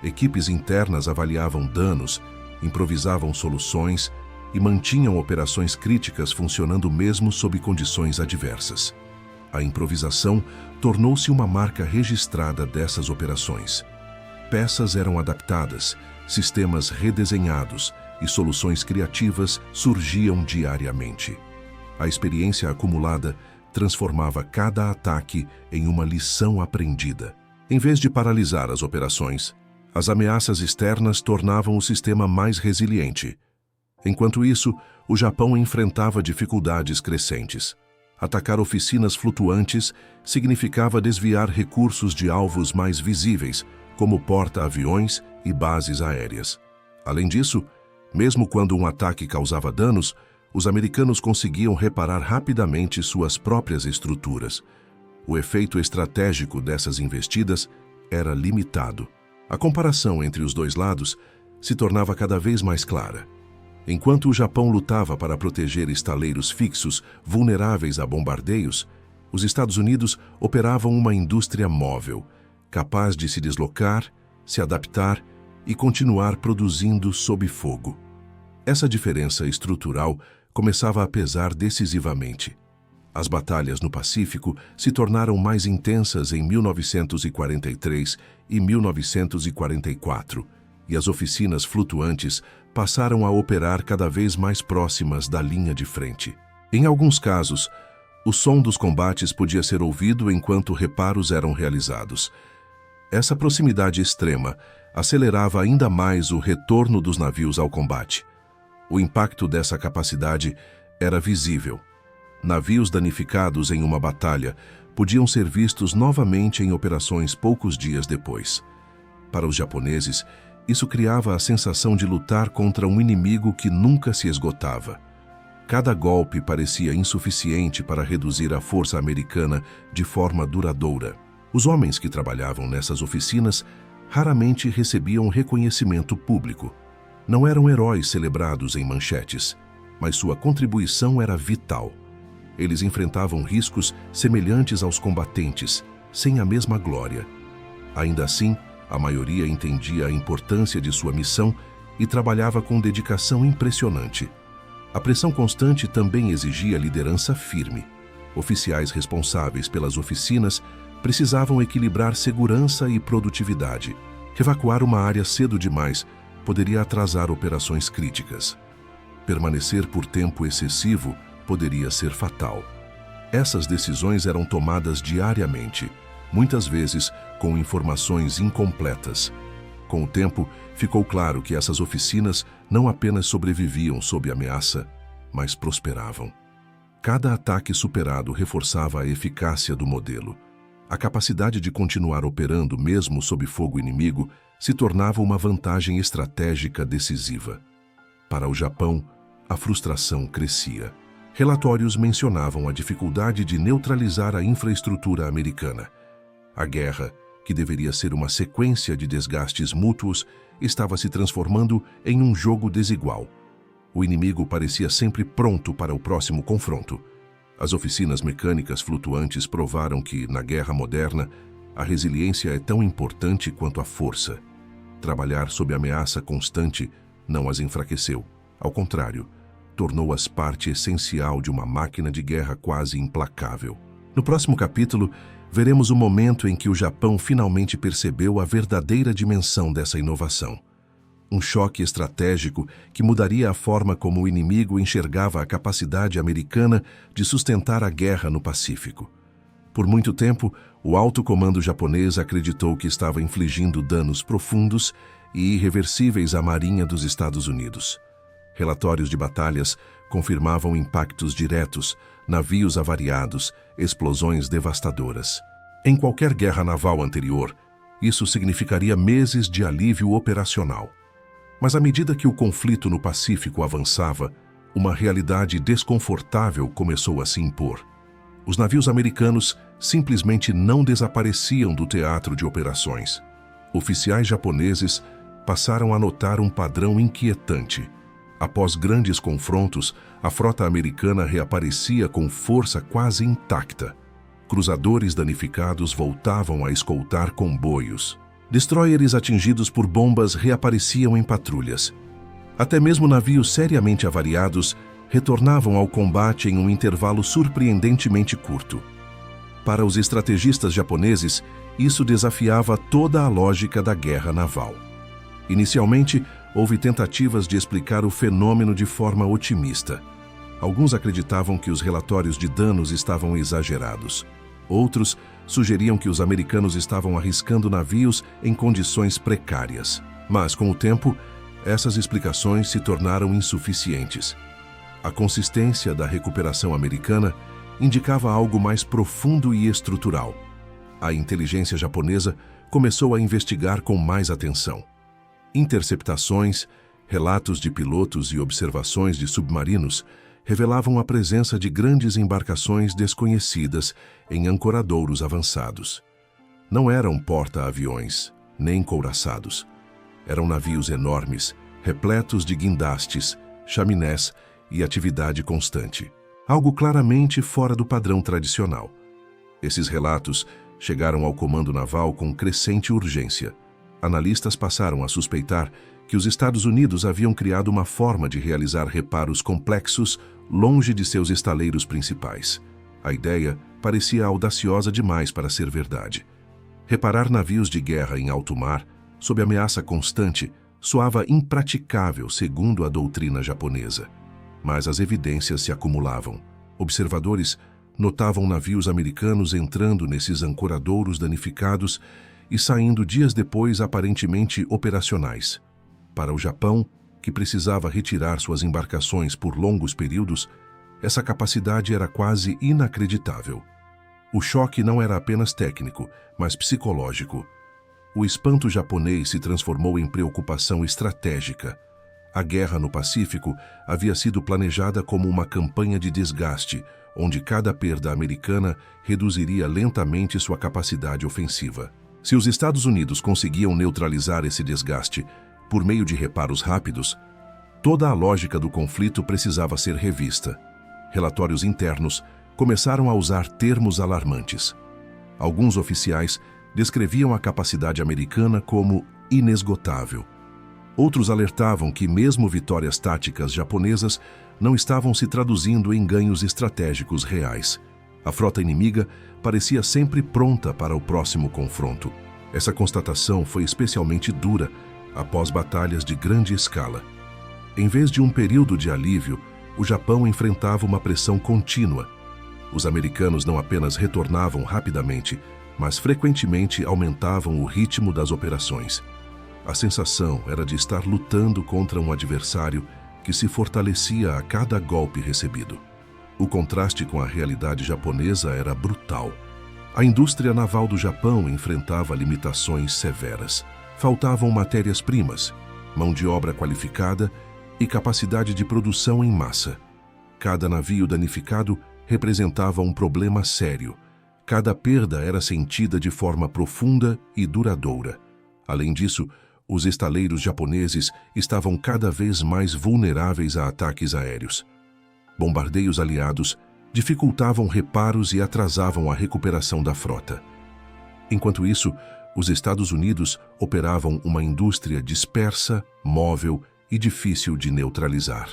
Equipes internas avaliavam danos, improvisavam soluções e mantinham operações críticas funcionando mesmo sob condições adversas. A improvisação tornou-se uma marca registrada dessas operações. Peças eram adaptadas, sistemas redesenhados e soluções criativas surgiam diariamente. A experiência acumulada transformava cada ataque em uma lição aprendida. Em vez de paralisar as operações, as ameaças externas tornavam o sistema mais resiliente. Enquanto isso, o Japão enfrentava dificuldades crescentes. Atacar oficinas flutuantes significava desviar recursos de alvos mais visíveis, como porta-aviões e bases aéreas. Além disso, mesmo quando um ataque causava danos, os americanos conseguiam reparar rapidamente suas próprias estruturas. O efeito estratégico dessas investidas era limitado. A comparação entre os dois lados se tornava cada vez mais clara. Enquanto o Japão lutava para proteger estaleiros fixos vulneráveis a bombardeios, os Estados Unidos operavam uma indústria móvel, capaz de se deslocar, se adaptar e continuar produzindo sob fogo. Essa diferença estrutural começava a pesar decisivamente. As batalhas no Pacífico se tornaram mais intensas em 1943 e 1944, e as oficinas flutuantes passaram a operar cada vez mais próximas da linha de frente. Em alguns casos, o som dos combates podia ser ouvido enquanto reparos eram realizados. Essa proximidade extrema acelerava ainda mais o retorno dos navios ao combate. O impacto dessa capacidade era visível. Navios danificados em uma batalha podiam ser vistos novamente em operações poucos dias depois. Para os japoneses, isso criava a sensação de lutar contra um inimigo que nunca se esgotava. Cada golpe parecia insuficiente para reduzir a força americana de forma duradoura. Os homens que trabalhavam nessas oficinas raramente recebiam reconhecimento público. Não eram heróis celebrados em manchetes, mas sua contribuição era vital. Eles enfrentavam riscos semelhantes aos combatentes, sem a mesma glória. Ainda assim, a maioria entendia a importância de sua missão e trabalhava com dedicação impressionante. A pressão constante também exigia liderança firme. Oficiais responsáveis pelas oficinas precisavam equilibrar segurança e produtividade. Evacuar uma área cedo demais poderia atrasar operações críticas. Permanecer por tempo excessivo poderia ser fatal. Essas decisões eram tomadas diariamente, muitas vezes com informações incompletas. Com o tempo, ficou claro que essas oficinas não apenas sobreviviam sob ameaça, mas prosperavam. Cada ataque superado reforçava a eficácia do modelo. A capacidade de continuar operando mesmo sob fogo inimigo se tornava uma vantagem estratégica decisiva. Para o Japão, a frustração crescia. Relatórios mencionavam a dificuldade de neutralizar a infraestrutura americana. A guerra, que deveria ser uma sequência de desgastes mútuos, estava se transformando em um jogo desigual. O inimigo parecia sempre pronto para o próximo confronto. As oficinas mecânicas flutuantes provaram que, na guerra moderna, a resiliência é tão importante quanto a força. Trabalhar sob ameaça constante não as enfraqueceu. Ao contrário, tornou-as parte essencial de uma máquina de guerra quase implacável. No próximo capítulo, veremos o momento em que o Japão finalmente percebeu a verdadeira dimensão dessa inovação. Um choque estratégico que mudaria a forma como o inimigo enxergava a capacidade americana de sustentar a guerra no Pacífico. Por muito tempo, o alto comando japonês acreditou que estava infligindo danos profundos e irreversíveis à Marinha dos Estados Unidos. Relatórios de batalhas confirmavam impactos diretos, navios avariados, explosões devastadoras. Em qualquer guerra naval anterior, isso significaria meses de alívio operacional. Mas à medida que o conflito no Pacífico avançava, uma realidade desconfortável começou a se impor. Os navios americanos simplesmente não desapareciam do teatro de operações. Oficiais japoneses passaram a notar um padrão inquietante. Após grandes confrontos, a frota americana reaparecia com força quase intacta. Cruzadores danificados voltavam a escoltar comboios. Destroyers atingidos por bombas reapareciam em patrulhas. Até mesmo navios seriamente avariados retornavam ao combate em um intervalo surpreendentemente curto. Para os estrategistas japoneses, isso desafiava toda a lógica da guerra naval. Inicialmente, houve tentativas de explicar o fenômeno de forma otimista. Alguns acreditavam que os relatórios de danos estavam exagerados. Outros sugeriam que os americanos estavam arriscando navios em condições precárias. Mas, com o tempo, essas explicações se tornaram insuficientes. A consistência da recuperação americana indicava algo mais profundo e estrutural. A inteligência japonesa começou a investigar com mais atenção. Interceptações, relatos de pilotos e observações de submarinos revelavam a presença de grandes embarcações desconhecidas em ancoradouros avançados. Não eram porta-aviões, nem couraçados. Eram navios enormes, repletos de guindastes, chaminés e atividade constante. Algo claramente fora do padrão tradicional. Esses relatos chegaram ao comando naval com crescente urgência. Analistas passaram a suspeitar que os Estados Unidos haviam criado uma forma de realizar reparos complexos longe de seus estaleiros principais. A ideia parecia audaciosa demais para ser verdade. Reparar navios de guerra em alto mar, sob ameaça constante, soava impraticável segundo a doutrina japonesa. Mas as evidências se acumulavam. Observadores notavam navios americanos entrando nesses ancoradouros danificados e saindo dias depois aparentemente operacionais. Para o Japão, que precisava retirar suas embarcações por longos períodos, essa capacidade era quase inacreditável. O choque não era apenas técnico, mas psicológico. O espanto japonês se transformou em preocupação estratégica. A guerra no Pacífico havia sido planejada como uma campanha de desgaste, onde cada perda americana reduziria lentamente sua capacidade ofensiva. Se os Estados Unidos conseguiam neutralizar esse desgaste por meio de reparos rápidos, toda a lógica do conflito precisava ser revista. Relatórios internos começaram a usar termos alarmantes. Alguns oficiais descreviam a capacidade americana como inesgotável. Outros alertavam que mesmo vitórias táticas japonesas não estavam se traduzindo em ganhos estratégicos reais. A frota inimiga parecia sempre pronta para o próximo confronto. Essa constatação foi especialmente dura após batalhas de grande escala. Em vez de um período de alívio, o Japão enfrentava uma pressão contínua. Os americanos não apenas retornavam rapidamente, mas frequentemente aumentavam o ritmo das operações. A sensação era de estar lutando contra um adversário que se fortalecia a cada golpe recebido. O contraste com a realidade japonesa era brutal. A indústria naval do Japão enfrentava limitações severas. Faltavam matérias-primas, mão de obra qualificada e capacidade de produção em massa. Cada navio danificado representava um problema sério. Cada perda era sentida de forma profunda e duradoura. Além disso, os estaleiros japoneses estavam cada vez mais vulneráveis a ataques aéreos. Bombardeios aliados dificultavam reparos e atrasavam a recuperação da frota. Enquanto isso, os Estados Unidos operavam uma indústria dispersa, móvel e difícil de neutralizar.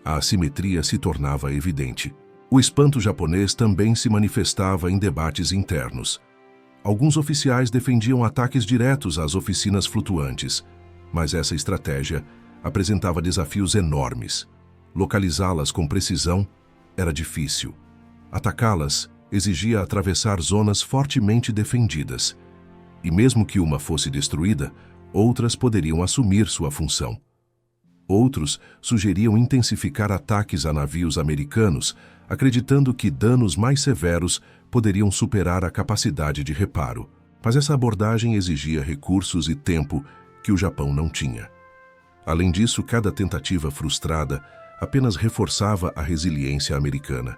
A assimetria se tornava evidente. O espanto japonês também se manifestava em debates internos. Alguns oficiais defendiam ataques diretos às oficinas flutuantes, mas essa estratégia apresentava desafios enormes. Localizá-las com precisão era difícil. Atacá-las exigia atravessar zonas fortemente defendidas. E mesmo que uma fosse destruída, outras poderiam assumir sua função. Outros sugeriam intensificar ataques a navios americanos, acreditando que danos mais severos poderiam superar a capacidade de reparo. Mas essa abordagem exigia recursos e tempo que o Japão não tinha. Além disso, cada tentativa frustrada apenas reforçava a resiliência americana.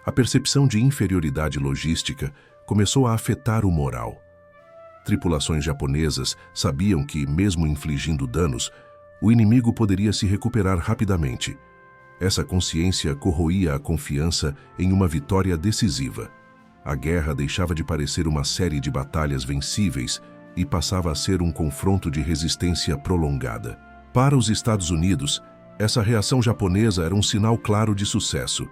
A percepção de inferioridade logística começou a afetar o moral. Tripulações japonesas sabiam que, mesmo infligindo danos, o inimigo poderia se recuperar rapidamente. Essa consciência corroía a confiança em uma vitória decisiva. A guerra deixava de parecer uma série de batalhas vencíveis e passava a ser um confronto de resistência prolongada. Para os Estados Unidos, essa reação japonesa era um sinal claro de sucesso.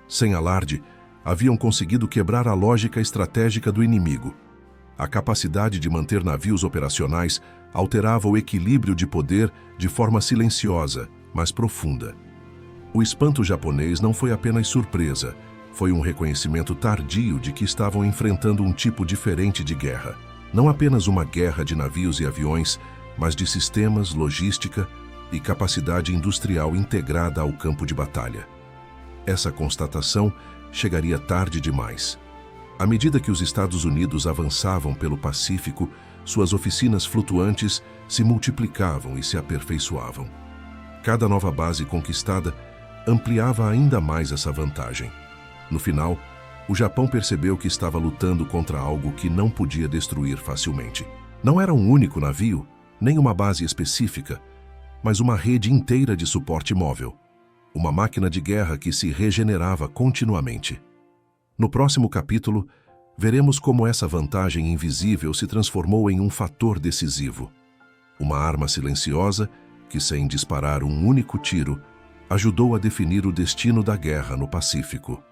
Sem alarde, haviam conseguido quebrar a lógica estratégica do inimigo. A capacidade de manter navios operacionais alterava o equilíbrio de poder de forma silenciosa, mas profunda. O espanto japonês não foi apenas surpresa, foi um reconhecimento tardio de que estavam enfrentando um tipo diferente de guerra. Não apenas uma guerra de navios e aviões, mas de sistemas, logística e capacidade industrial integrada ao campo de batalha. Essa constatação chegaria tarde demais. À medida que os Estados Unidos avançavam pelo Pacífico, suas oficinas flutuantes se multiplicavam e se aperfeiçoavam. Cada nova base conquistada ampliava ainda mais essa vantagem. No final, o Japão percebeu que estava lutando contra algo que não podia destruir facilmente. Não era um único navio, nem uma base específica, mas uma rede inteira de suporte móvel. Uma máquina de guerra que se regenerava continuamente. No próximo capítulo, veremos como essa vantagem invisível se transformou em um fator decisivo. Uma arma silenciosa que, sem disparar um único tiro, ajudou a definir o destino da guerra no Pacífico.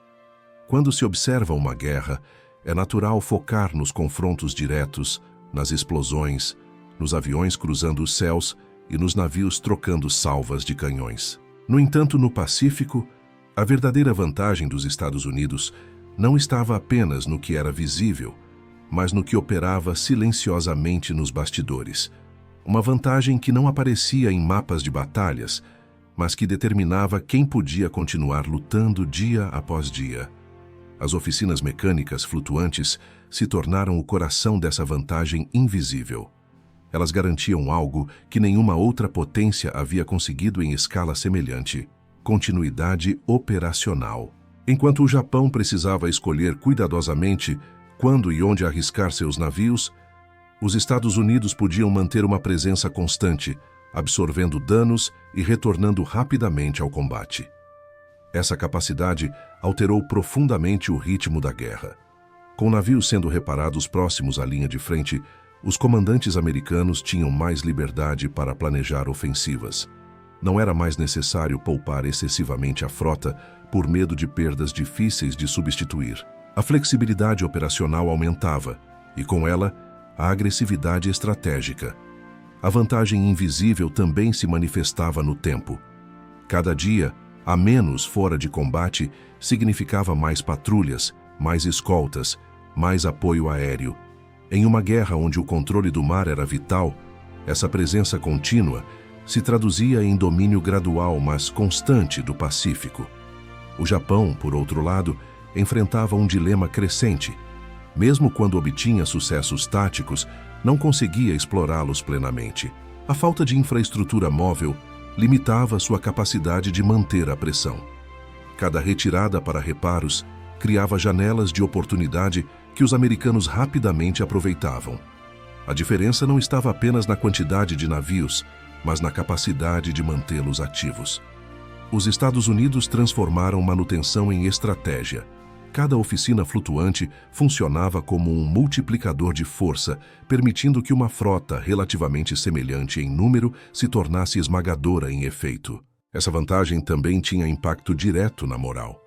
Quando se observa uma guerra, é natural focar nos confrontos diretos, nas explosões, nos aviões cruzando os céus e nos navios trocando salvas de canhões. No entanto, no Pacífico, a verdadeira vantagem dos Estados Unidos não estava apenas no que era visível, mas no que operava silenciosamente nos bastidores. Uma vantagem que não aparecia em mapas de batalhas, mas que determinava quem podia continuar lutando dia após dia. As oficinas mecânicas flutuantes se tornaram o coração dessa vantagem invisível. Elas garantiam algo que nenhuma outra potência havia conseguido em escala semelhante: continuidade operacional. Enquanto o Japão precisava escolher cuidadosamente quando e onde arriscar seus navios, os Estados Unidos podiam manter uma presença constante, absorvendo danos e retornando rapidamente ao combate. Essa capacidade alterou profundamente o ritmo da guerra. Com navios sendo reparados próximos à linha de frente, os comandantes americanos tinham mais liberdade para planejar ofensivas. Não era mais necessário poupar excessivamente a frota por medo de perdas difíceis de substituir. A flexibilidade operacional aumentava e, com ela, a agressividade estratégica. A vantagem invisível também se manifestava no tempo. Cada dia, a menos fora de combate, significava mais patrulhas, mais escoltas, mais apoio aéreo. Em uma guerra onde o controle do mar era vital, essa presença contínua se traduzia em domínio gradual, mas constante do Pacífico. O Japão, por outro lado, enfrentava um dilema crescente. Mesmo quando obtinha sucessos táticos, não conseguia explorá-los plenamente. A falta de infraestrutura móvel limitava sua capacidade de manter a pressão. Cada retirada para reparos criava janelas de oportunidade que os americanos rapidamente aproveitavam. A diferença não estava apenas na quantidade de navios, mas na capacidade de mantê-los ativos. Os Estados Unidos transformaram manutenção em estratégia. Cada oficina flutuante funcionava como um multiplicador de força, permitindo que uma frota relativamente semelhante em número se tornasse esmagadora em efeito. Essa vantagem também tinha impacto direto na moral.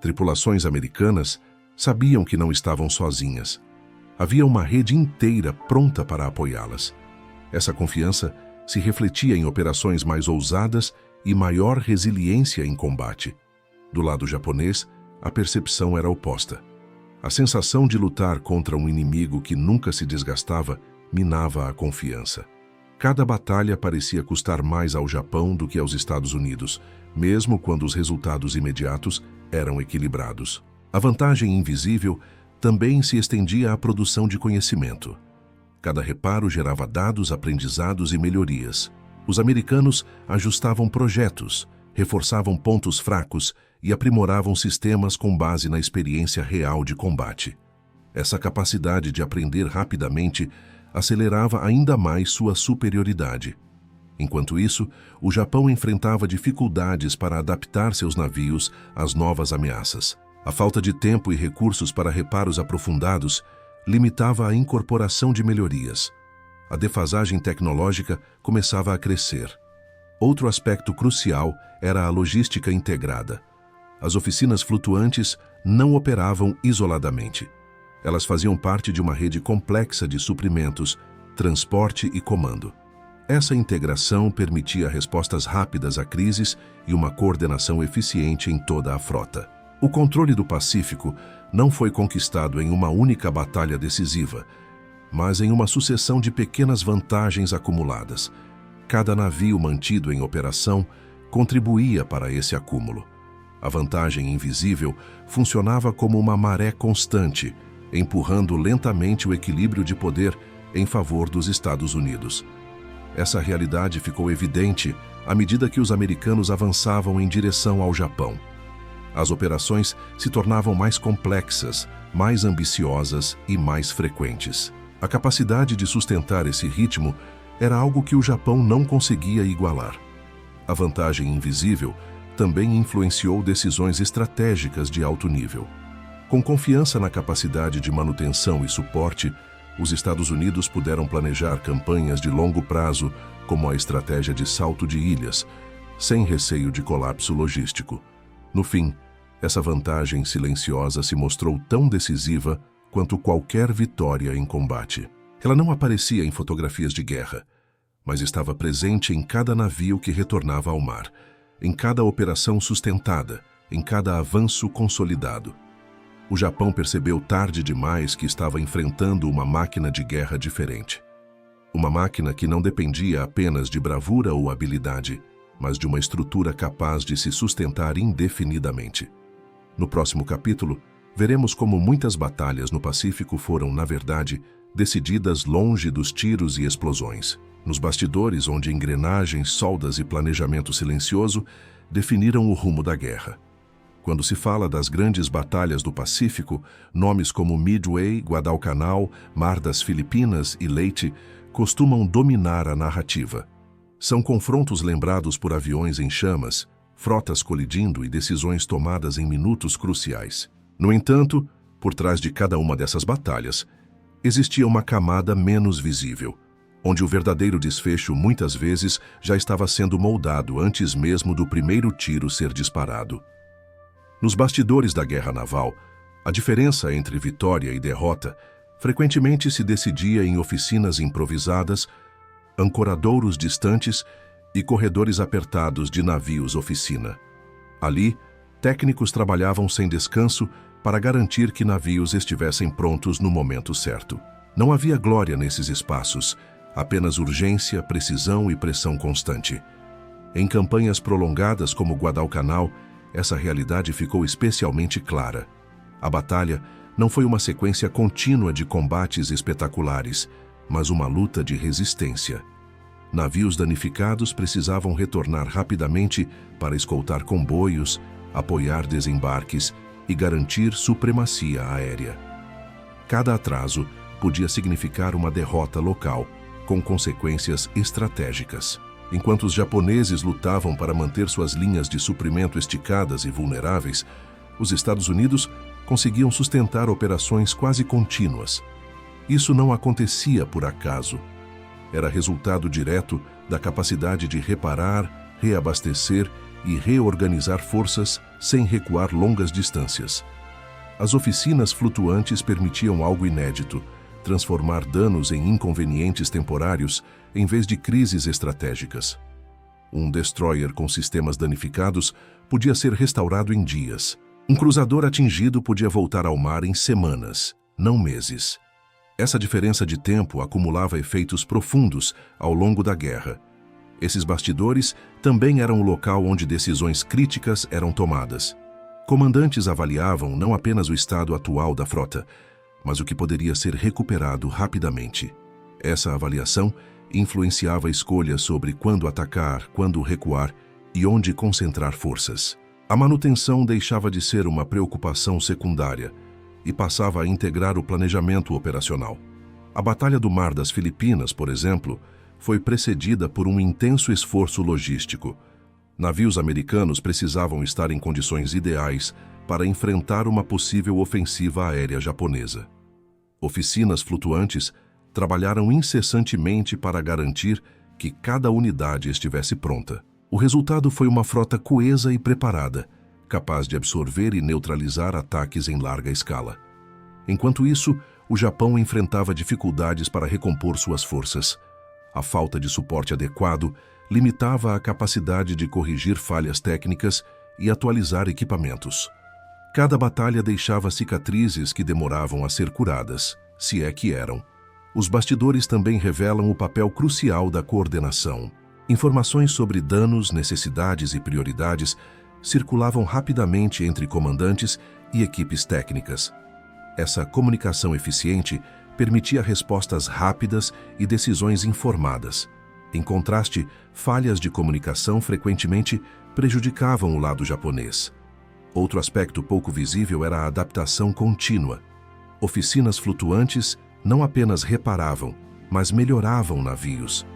Tripulações americanas sabiam que não estavam sozinhas. Havia uma rede inteira pronta para apoiá-las. Essa confiança se refletia em operações mais ousadas e maior resiliência em combate. Do lado japonês, a percepção era oposta. A sensação de lutar contra um inimigo que nunca se desgastava minava a confiança. Cada batalha parecia custar mais ao Japão do que aos Estados Unidos, mesmo quando os resultados imediatos eram equilibrados. A vantagem invisível também se estendia à produção de conhecimento. Cada reparo gerava dados, aprendizados e melhorias. Os americanos ajustavam projetos, reforçavam pontos fracos e aprimoravam sistemas com base na experiência real de combate. Essa capacidade de aprender rapidamente acelerava ainda mais sua superioridade. Enquanto isso, o Japão enfrentava dificuldades para adaptar seus navios às novas ameaças. A falta de tempo e recursos para reparos aprofundados limitava a incorporação de melhorias. A defasagem tecnológica começava a crescer. Outro aspecto crucial era a logística integrada. As oficinas flutuantes não operavam isoladamente. Elas faziam parte de uma rede complexa de suprimentos, transporte e comando. Essa integração permitia respostas rápidas a crises e uma coordenação eficiente em toda a frota. O controle do Pacífico não foi conquistado em uma única batalha decisiva, mas em uma sucessão de pequenas vantagens acumuladas. Cada navio mantido em operação contribuía para esse acúmulo. A vantagem invisível funcionava como uma maré constante, empurrando lentamente o equilíbrio de poder em favor dos Estados Unidos. Essa realidade ficou evidente à medida que os americanos avançavam em direção ao Japão. As operações se tornavam mais complexas, mais ambiciosas e mais frequentes. A capacidade de sustentar esse ritmo era algo que o Japão não conseguia igualar. A vantagem invisível também influenciou decisões estratégicas de alto nível. Com confiança na capacidade de manutenção e suporte, os Estados Unidos puderam planejar campanhas de longo prazo, como a estratégia de salto de ilhas, sem receio de colapso logístico. No fim, essa vantagem silenciosa se mostrou tão decisiva quanto qualquer vitória em combate. Ela não aparecia em fotografias de guerra, mas estava presente em cada navio que retornava ao mar, em cada operação sustentada, em cada avanço consolidado. O Japão percebeu tarde demais que estava enfrentando uma máquina de guerra diferente. Uma máquina que não dependia apenas de bravura ou habilidade, mas de uma estrutura capaz de se sustentar indefinidamente. No próximo capítulo, veremos como muitas batalhas no Pacífico foram, na verdade, decididas longe dos tiros e explosões. Nos bastidores, onde engrenagens, soldas e planejamento silencioso definiram o rumo da guerra. Quando se fala das grandes batalhas do Pacífico, nomes como Midway, Guadalcanal, Mar das Filipinas e Leyte costumam dominar a narrativa. São confrontos lembrados por aviões em chamas, frotas colidindo e decisões tomadas em minutos cruciais. No entanto, por trás de cada uma dessas batalhas, existia uma camada menos visível, onde o verdadeiro desfecho muitas vezes já estava sendo moldado antes mesmo do primeiro tiro ser disparado. Nos bastidores da guerra naval, a diferença entre vitória e derrota frequentemente se decidia em oficinas improvisadas, ancoradouros distantes e corredores apertados de navios-oficina. Ali, técnicos trabalhavam sem descanso para garantir que navios estivessem prontos no momento certo. Não havia glória nesses espaços, apenas urgência, precisão e pressão constante. Em campanhas prolongadas como Guadalcanal, essa realidade ficou especialmente clara. A batalha não foi uma sequência contínua de combates espetaculares, mas uma luta de resistência. Navios danificados precisavam retornar rapidamente para escoltar comboios, apoiar desembarques e garantir supremacia aérea. Cada atraso podia significar uma derrota local, com consequências estratégicas. Enquanto os japoneses lutavam para manter suas linhas de suprimento esticadas e vulneráveis, os Estados Unidos conseguiam sustentar operações quase contínuas. Isso não acontecia por acaso. Era resultado direto da capacidade de reparar, reabastecer e reorganizar forças sem recuar longas distâncias. As oficinas flutuantes permitiam algo inédito: transformar danos em inconvenientes temporários em vez de crises estratégicas. Um destroyer com sistemas danificados podia ser restaurado em dias. Um cruzador atingido podia voltar ao mar em semanas, não meses. Essa diferença de tempo acumulava efeitos profundos ao longo da guerra. Esses bastidores também eram o local onde decisões críticas eram tomadas. Comandantes avaliavam não apenas o estado atual da frota, mas o que poderia ser recuperado rapidamente. Essa avaliação influenciava escolhas sobre quando atacar, quando recuar e onde concentrar forças. A manutenção deixava de ser uma preocupação secundária e passava a integrar o planejamento operacional. A Batalha do Mar das Filipinas, por exemplo, foi precedida por um intenso esforço logístico. Navios americanos precisavam estar em condições ideais para enfrentar uma possível ofensiva aérea japonesa. Oficinas flutuantes trabalharam incessantemente para garantir que cada unidade estivesse pronta. O resultado foi uma frota coesa e preparada, capaz de absorver e neutralizar ataques em larga escala. Enquanto isso, o Japão enfrentava dificuldades para recompor suas forças. A falta de suporte adequado limitava a capacidade de corrigir falhas técnicas e atualizar equipamentos. Cada batalha deixava cicatrizes que demoravam a ser curadas, se é que eram. Os bastidores também revelam o papel crucial da coordenação. Informações sobre danos, necessidades e prioridades circulavam rapidamente entre comandantes e equipes técnicas. Essa comunicação eficiente permitia respostas rápidas e decisões informadas. Em contraste, falhas de comunicação frequentemente prejudicavam o lado japonês. Outro aspecto pouco visível era a adaptação contínua. Oficinas flutuantes não apenas reparavam, mas melhoravam navios.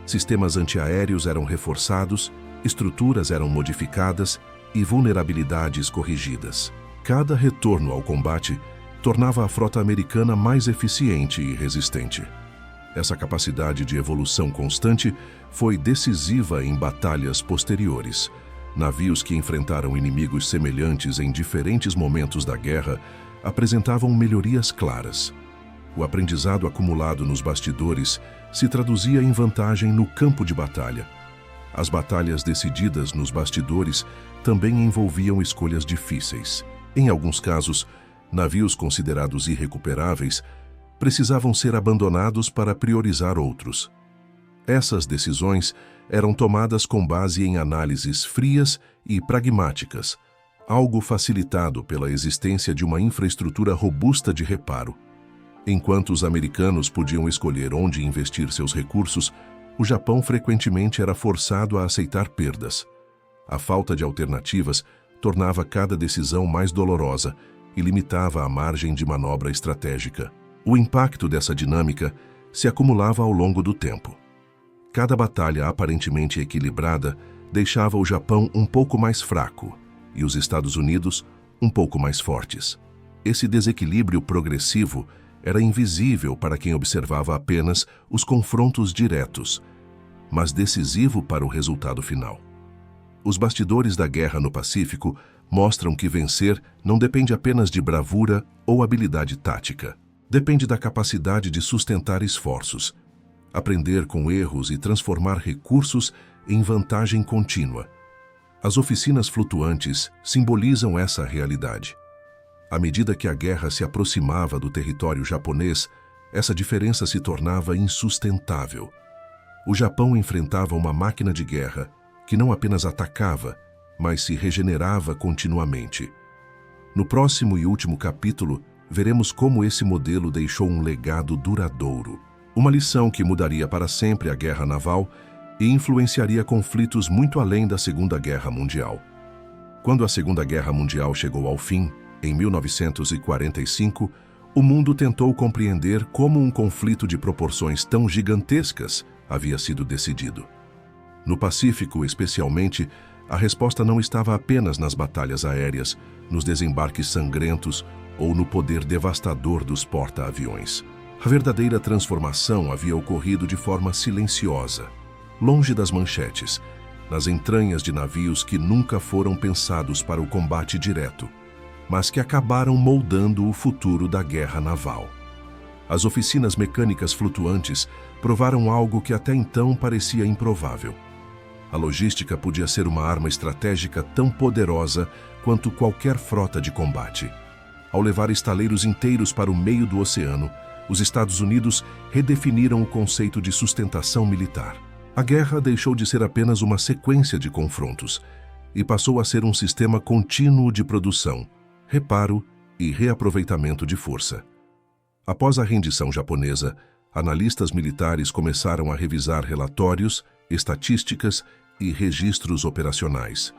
Sistemas antiaéreos eram reforçados, estruturas eram modificadas e vulnerabilidades corrigidas. Cada retorno ao combate tornava a frota americana mais eficiente e resistente. Essa capacidade de evolução constante foi decisiva em batalhas posteriores. Navios que enfrentaram inimigos semelhantes em diferentes momentos da guerra apresentavam melhorias claras. O aprendizado acumulado nos bastidores se traduzia em vantagem no campo de batalha. As batalhas decididas nos bastidores também envolviam escolhas difíceis. Em alguns casos, navios considerados irrecuperáveis precisavam ser abandonados para priorizar outros. Essas decisões eram tomadas com base em análises frias e pragmáticas, algo facilitado pela existência de uma infraestrutura robusta de reparo. Enquanto os americanos podiam escolher onde investir seus recursos, o Japão frequentemente era forçado a aceitar perdas. A falta de alternativas tornava cada decisão mais dolorosa e limitava a margem de manobra estratégica. O impacto dessa dinâmica se acumulava ao longo do tempo. Cada batalha aparentemente equilibrada deixava o Japão um pouco mais fraco e os Estados Unidos um pouco mais fortes. Esse desequilíbrio progressivo era invisível para quem observava apenas os confrontos diretos, mas decisivo para o resultado final. Os bastidores da guerra no Pacífico mostram que vencer não depende apenas de bravura ou habilidade tática. Depende da capacidade de sustentar esforços, aprender com erros e transformar recursos em vantagem contínua. As oficinas flutuantes simbolizam essa realidade. À medida que a guerra se aproximava do território japonês, essa diferença se tornava insustentável. O Japão enfrentava uma máquina de guerra que não apenas atacava, mas se regenerava continuamente. No próximo e último capítulo, veremos como esse modelo deixou um legado duradouro, uma lição que mudaria para sempre a guerra naval e influenciaria conflitos muito além da Segunda Guerra Mundial. Quando a Segunda Guerra Mundial chegou ao fim, em 1945, o mundo tentou compreender como um conflito de proporções tão gigantescas havia sido decidido. No Pacífico, especialmente, a resposta não estava apenas nas batalhas aéreas, nos desembarques sangrentos ou no poder devastador dos porta-aviões. A verdadeira transformação havia ocorrido de forma silenciosa, longe das manchetes, nas entranhas de navios que nunca foram pensados para o combate direto, mas que acabaram moldando o futuro da guerra naval. As oficinas mecânicas flutuantes provaram algo que até então parecia improvável. A logística podia ser uma arma estratégica tão poderosa quanto qualquer frota de combate. Ao levar estaleiros inteiros para o meio do oceano, os Estados Unidos redefiniram o conceito de sustentação militar. A guerra deixou de ser apenas uma sequência de confrontos e passou a ser um sistema contínuo de produção, reparo e reaproveitamento de força. Após a rendição japonesa, analistas militares começaram a revisar relatórios, estatísticas e registros operacionais.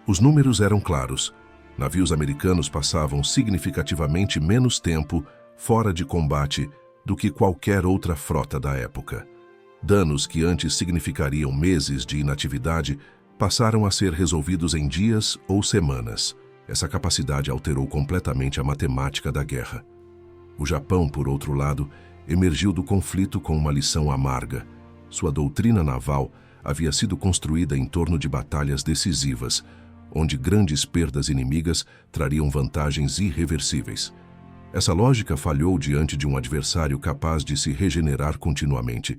Os números eram claros. Navios americanos passavam significativamente menos tempo fora de combate do que qualquer outra frota da época. Danos que antes significariam meses de inatividade passaram a ser resolvidos em dias ou semanas. Essa capacidade alterou completamente a matemática da guerra. O Japão, por outro lado, emergiu do conflito com uma lição amarga. Sua doutrina naval havia sido construída em torno de batalhas decisivas, onde grandes perdas inimigas trariam vantagens irreversíveis. Essa lógica falhou diante de um adversário capaz de se regenerar continuamente.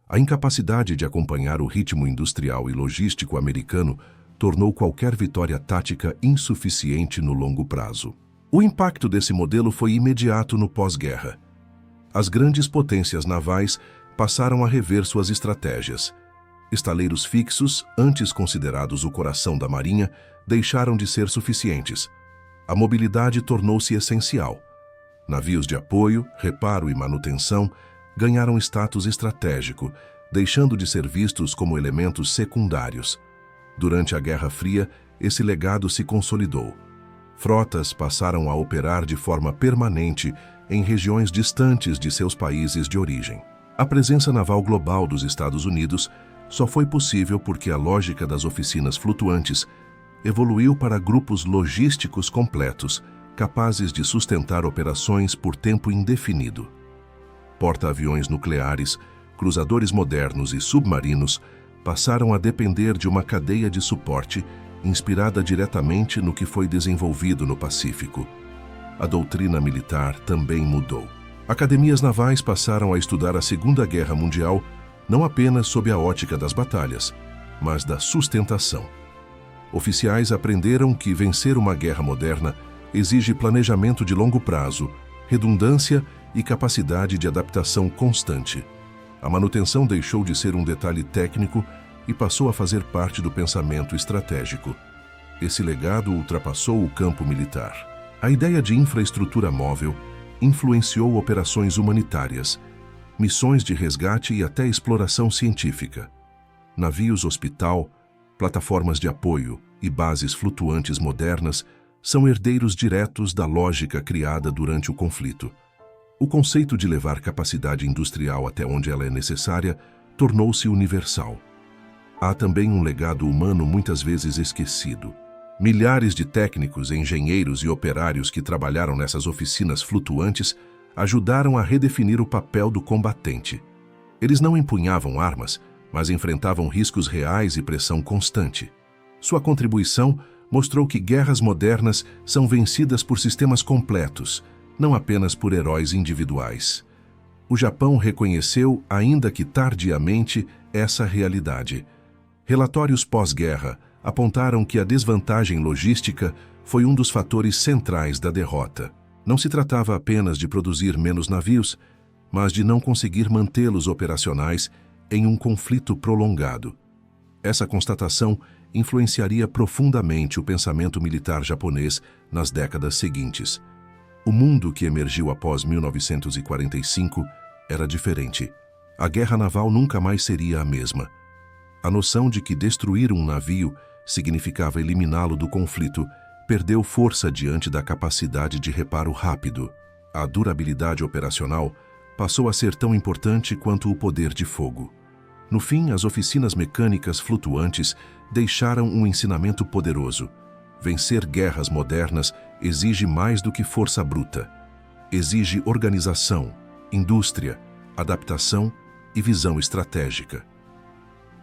A incapacidade de acompanhar o ritmo industrial e logístico americano tornou qualquer vitória tática insuficiente no longo prazo. O impacto desse modelo foi imediato no pós-guerra. As grandes potências navais passaram a rever suas estratégias. Estaleiros fixos, antes considerados o coração da marinha, deixaram de ser suficientes. A mobilidade tornou-se essencial. Navios de apoio, reparo e manutenção ganharam status estratégico, deixando de ser vistos como elementos secundários. Durante a Guerra Fria, esse legado se consolidou. Frotas passaram a operar de forma permanente em regiões distantes de seus países de origem. A presença naval global dos Estados Unidos só foi possível porque a lógica das oficinas flutuantes evoluiu para grupos logísticos completos, capazes de sustentar operações por tempo indefinido. Porta-aviões nucleares, cruzadores modernos e submarinos passaram a depender de uma cadeia de suporte inspirada diretamente no que foi desenvolvido no Pacífico. A doutrina militar também mudou. Academias navais passaram a estudar a Segunda Guerra Mundial não apenas sob a ótica das batalhas, mas da sustentação. Oficiais aprenderam que vencer uma guerra moderna exige planejamento de longo prazo, redundância e capacidade de adaptação constante. A manutenção deixou de ser um detalhe técnico e passou a fazer parte do pensamento estratégico. Esse legado ultrapassou o campo militar. A ideia de infraestrutura móvel influenciou operações humanitárias, missões de resgate e até exploração científica. Navios hospital, plataformas de apoio e bases flutuantes modernas são herdeiros diretos da lógica criada durante o conflito. O conceito de levar capacidade industrial até onde ela é necessária tornou-se universal. Há também um legado humano muitas vezes esquecido. Milhares de técnicos, engenheiros e operários que trabalharam nessas oficinas flutuantes ajudaram a redefinir o papel do combatente. Eles não empunhavam armas, mas enfrentavam riscos reais e pressão constante. Sua contribuição mostrou que guerras modernas são vencidas por sistemas completos, não apenas por heróis individuais. O Japão reconheceu, ainda que tardiamente, essa realidade. Relatórios pós-guerra apontaram que a desvantagem logística foi um dos fatores centrais da derrota. Não se tratava apenas de produzir menos navios, mas de não conseguir mantê-los operacionais em um conflito prolongado. Essa constatação influenciaria profundamente o pensamento militar japonês nas décadas seguintes. O mundo que emergiu após 1945 era diferente. A guerra naval nunca mais seria a mesma. A noção de que destruir um navio significava eliminá-lo do conflito perdeu força diante da capacidade de reparo rápido. A durabilidade operacional passou a ser tão importante quanto o poder de fogo. No fim, as oficinas mecânicas flutuantes deixaram um ensinamento poderoso. Vencer guerras modernas exige mais do que força bruta. Exige organização, indústria, adaptação e visão estratégica.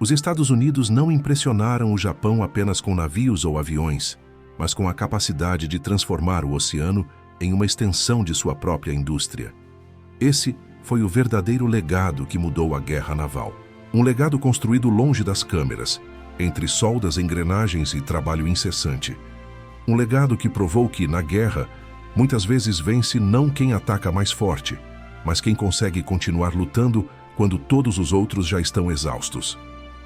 Os Estados Unidos não impressionaram o Japão apenas com navios ou aviões, mas com a capacidade de transformar o oceano em uma extensão de sua própria indústria. Esse foi o verdadeiro legado que mudou a guerra naval. Um legado construído longe das câmeras, entre soldas, engrenagens e trabalho incessante. Um legado que provou que, na guerra, muitas vezes vence não quem ataca mais forte, mas quem consegue continuar lutando quando todos os outros já estão exaustos.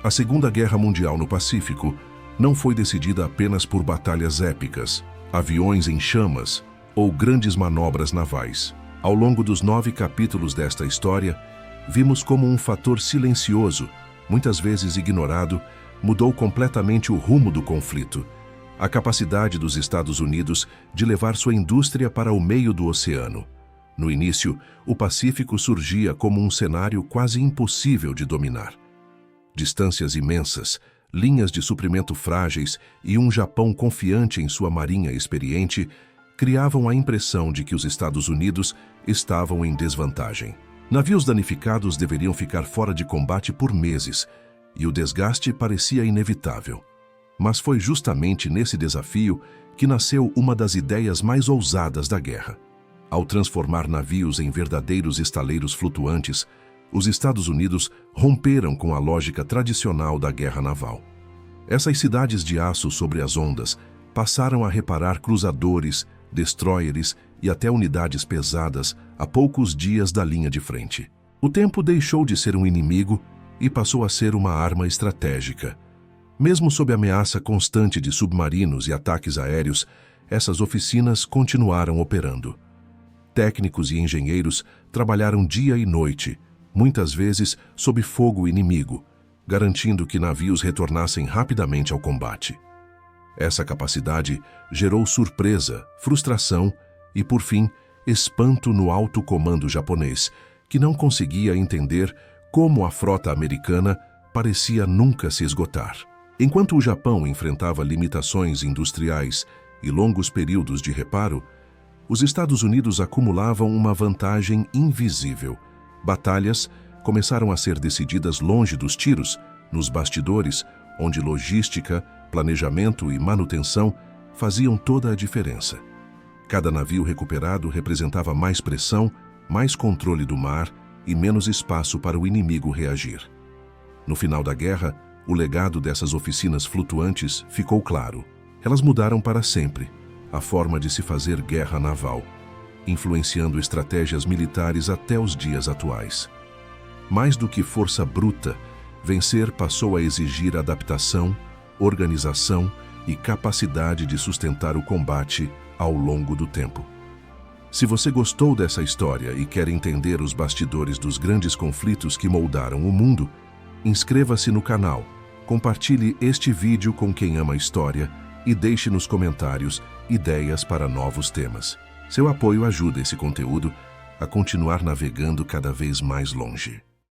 A Segunda Guerra Mundial no Pacífico não foi decidida apenas por batalhas épicas, aviões em chamas ou grandes manobras navais. Ao longo dos 9 capítulos desta história, vimos como um fator silencioso, muitas vezes ignorado, mudou completamente o rumo do conflito. A capacidade dos Estados Unidos de levar sua indústria para o meio do oceano. No início, o Pacífico surgia como um cenário quase impossível de dominar. Distâncias imensas, linhas de suprimento frágeis e um Japão confiante em sua marinha experiente criavam a impressão de que os Estados Unidos estavam em desvantagem. Navios danificados deveriam ficar fora de combate por meses, e o desgaste parecia inevitável. Mas foi justamente nesse desafio que nasceu uma das ideias mais ousadas da guerra. Ao transformar navios em verdadeiros estaleiros flutuantes, os Estados Unidos romperam com a lógica tradicional da guerra naval. Essas cidades de aço sobre as ondas passaram a reparar cruzadores, destroyers e até unidades pesadas a poucos dias da linha de frente. O tempo deixou de ser um inimigo e passou a ser uma arma estratégica. Mesmo sob ameaça constante de submarinos e ataques aéreos, essas oficinas continuaram operando. Técnicos e engenheiros trabalharam dia e noite, muitas vezes sob fogo inimigo, garantindo que navios retornassem rapidamente ao combate. Essa capacidade gerou surpresa, frustração e, por fim, espanto no alto comando japonês, que não conseguia entender como a frota americana parecia nunca se esgotar. Enquanto o Japão enfrentava limitações industriais e longos períodos de reparo, os Estados Unidos acumulavam uma vantagem invisível. Batalhas começaram a ser decididas longe dos tiros, nos bastidores, onde logística, planejamento e manutenção faziam toda a diferença. Cada navio recuperado representava mais pressão, mais controle do mar e menos espaço para o inimigo reagir. No final da guerra, o legado dessas oficinas flutuantes ficou claro. Elas mudaram para sempre a forma de se fazer guerra naval, influenciando estratégias militares até os dias atuais. Mais do que força bruta, vencer passou a exigir adaptação, organização e capacidade de sustentar o combate ao longo do tempo. Se você gostou dessa história e quer entender os bastidores dos grandes conflitos que moldaram o mundo, inscreva-se no canal, compartilhe este vídeo com quem ama a história e deixe nos comentários ideias para novos temas. Seu apoio ajuda esse conteúdo a continuar navegando cada vez mais longe.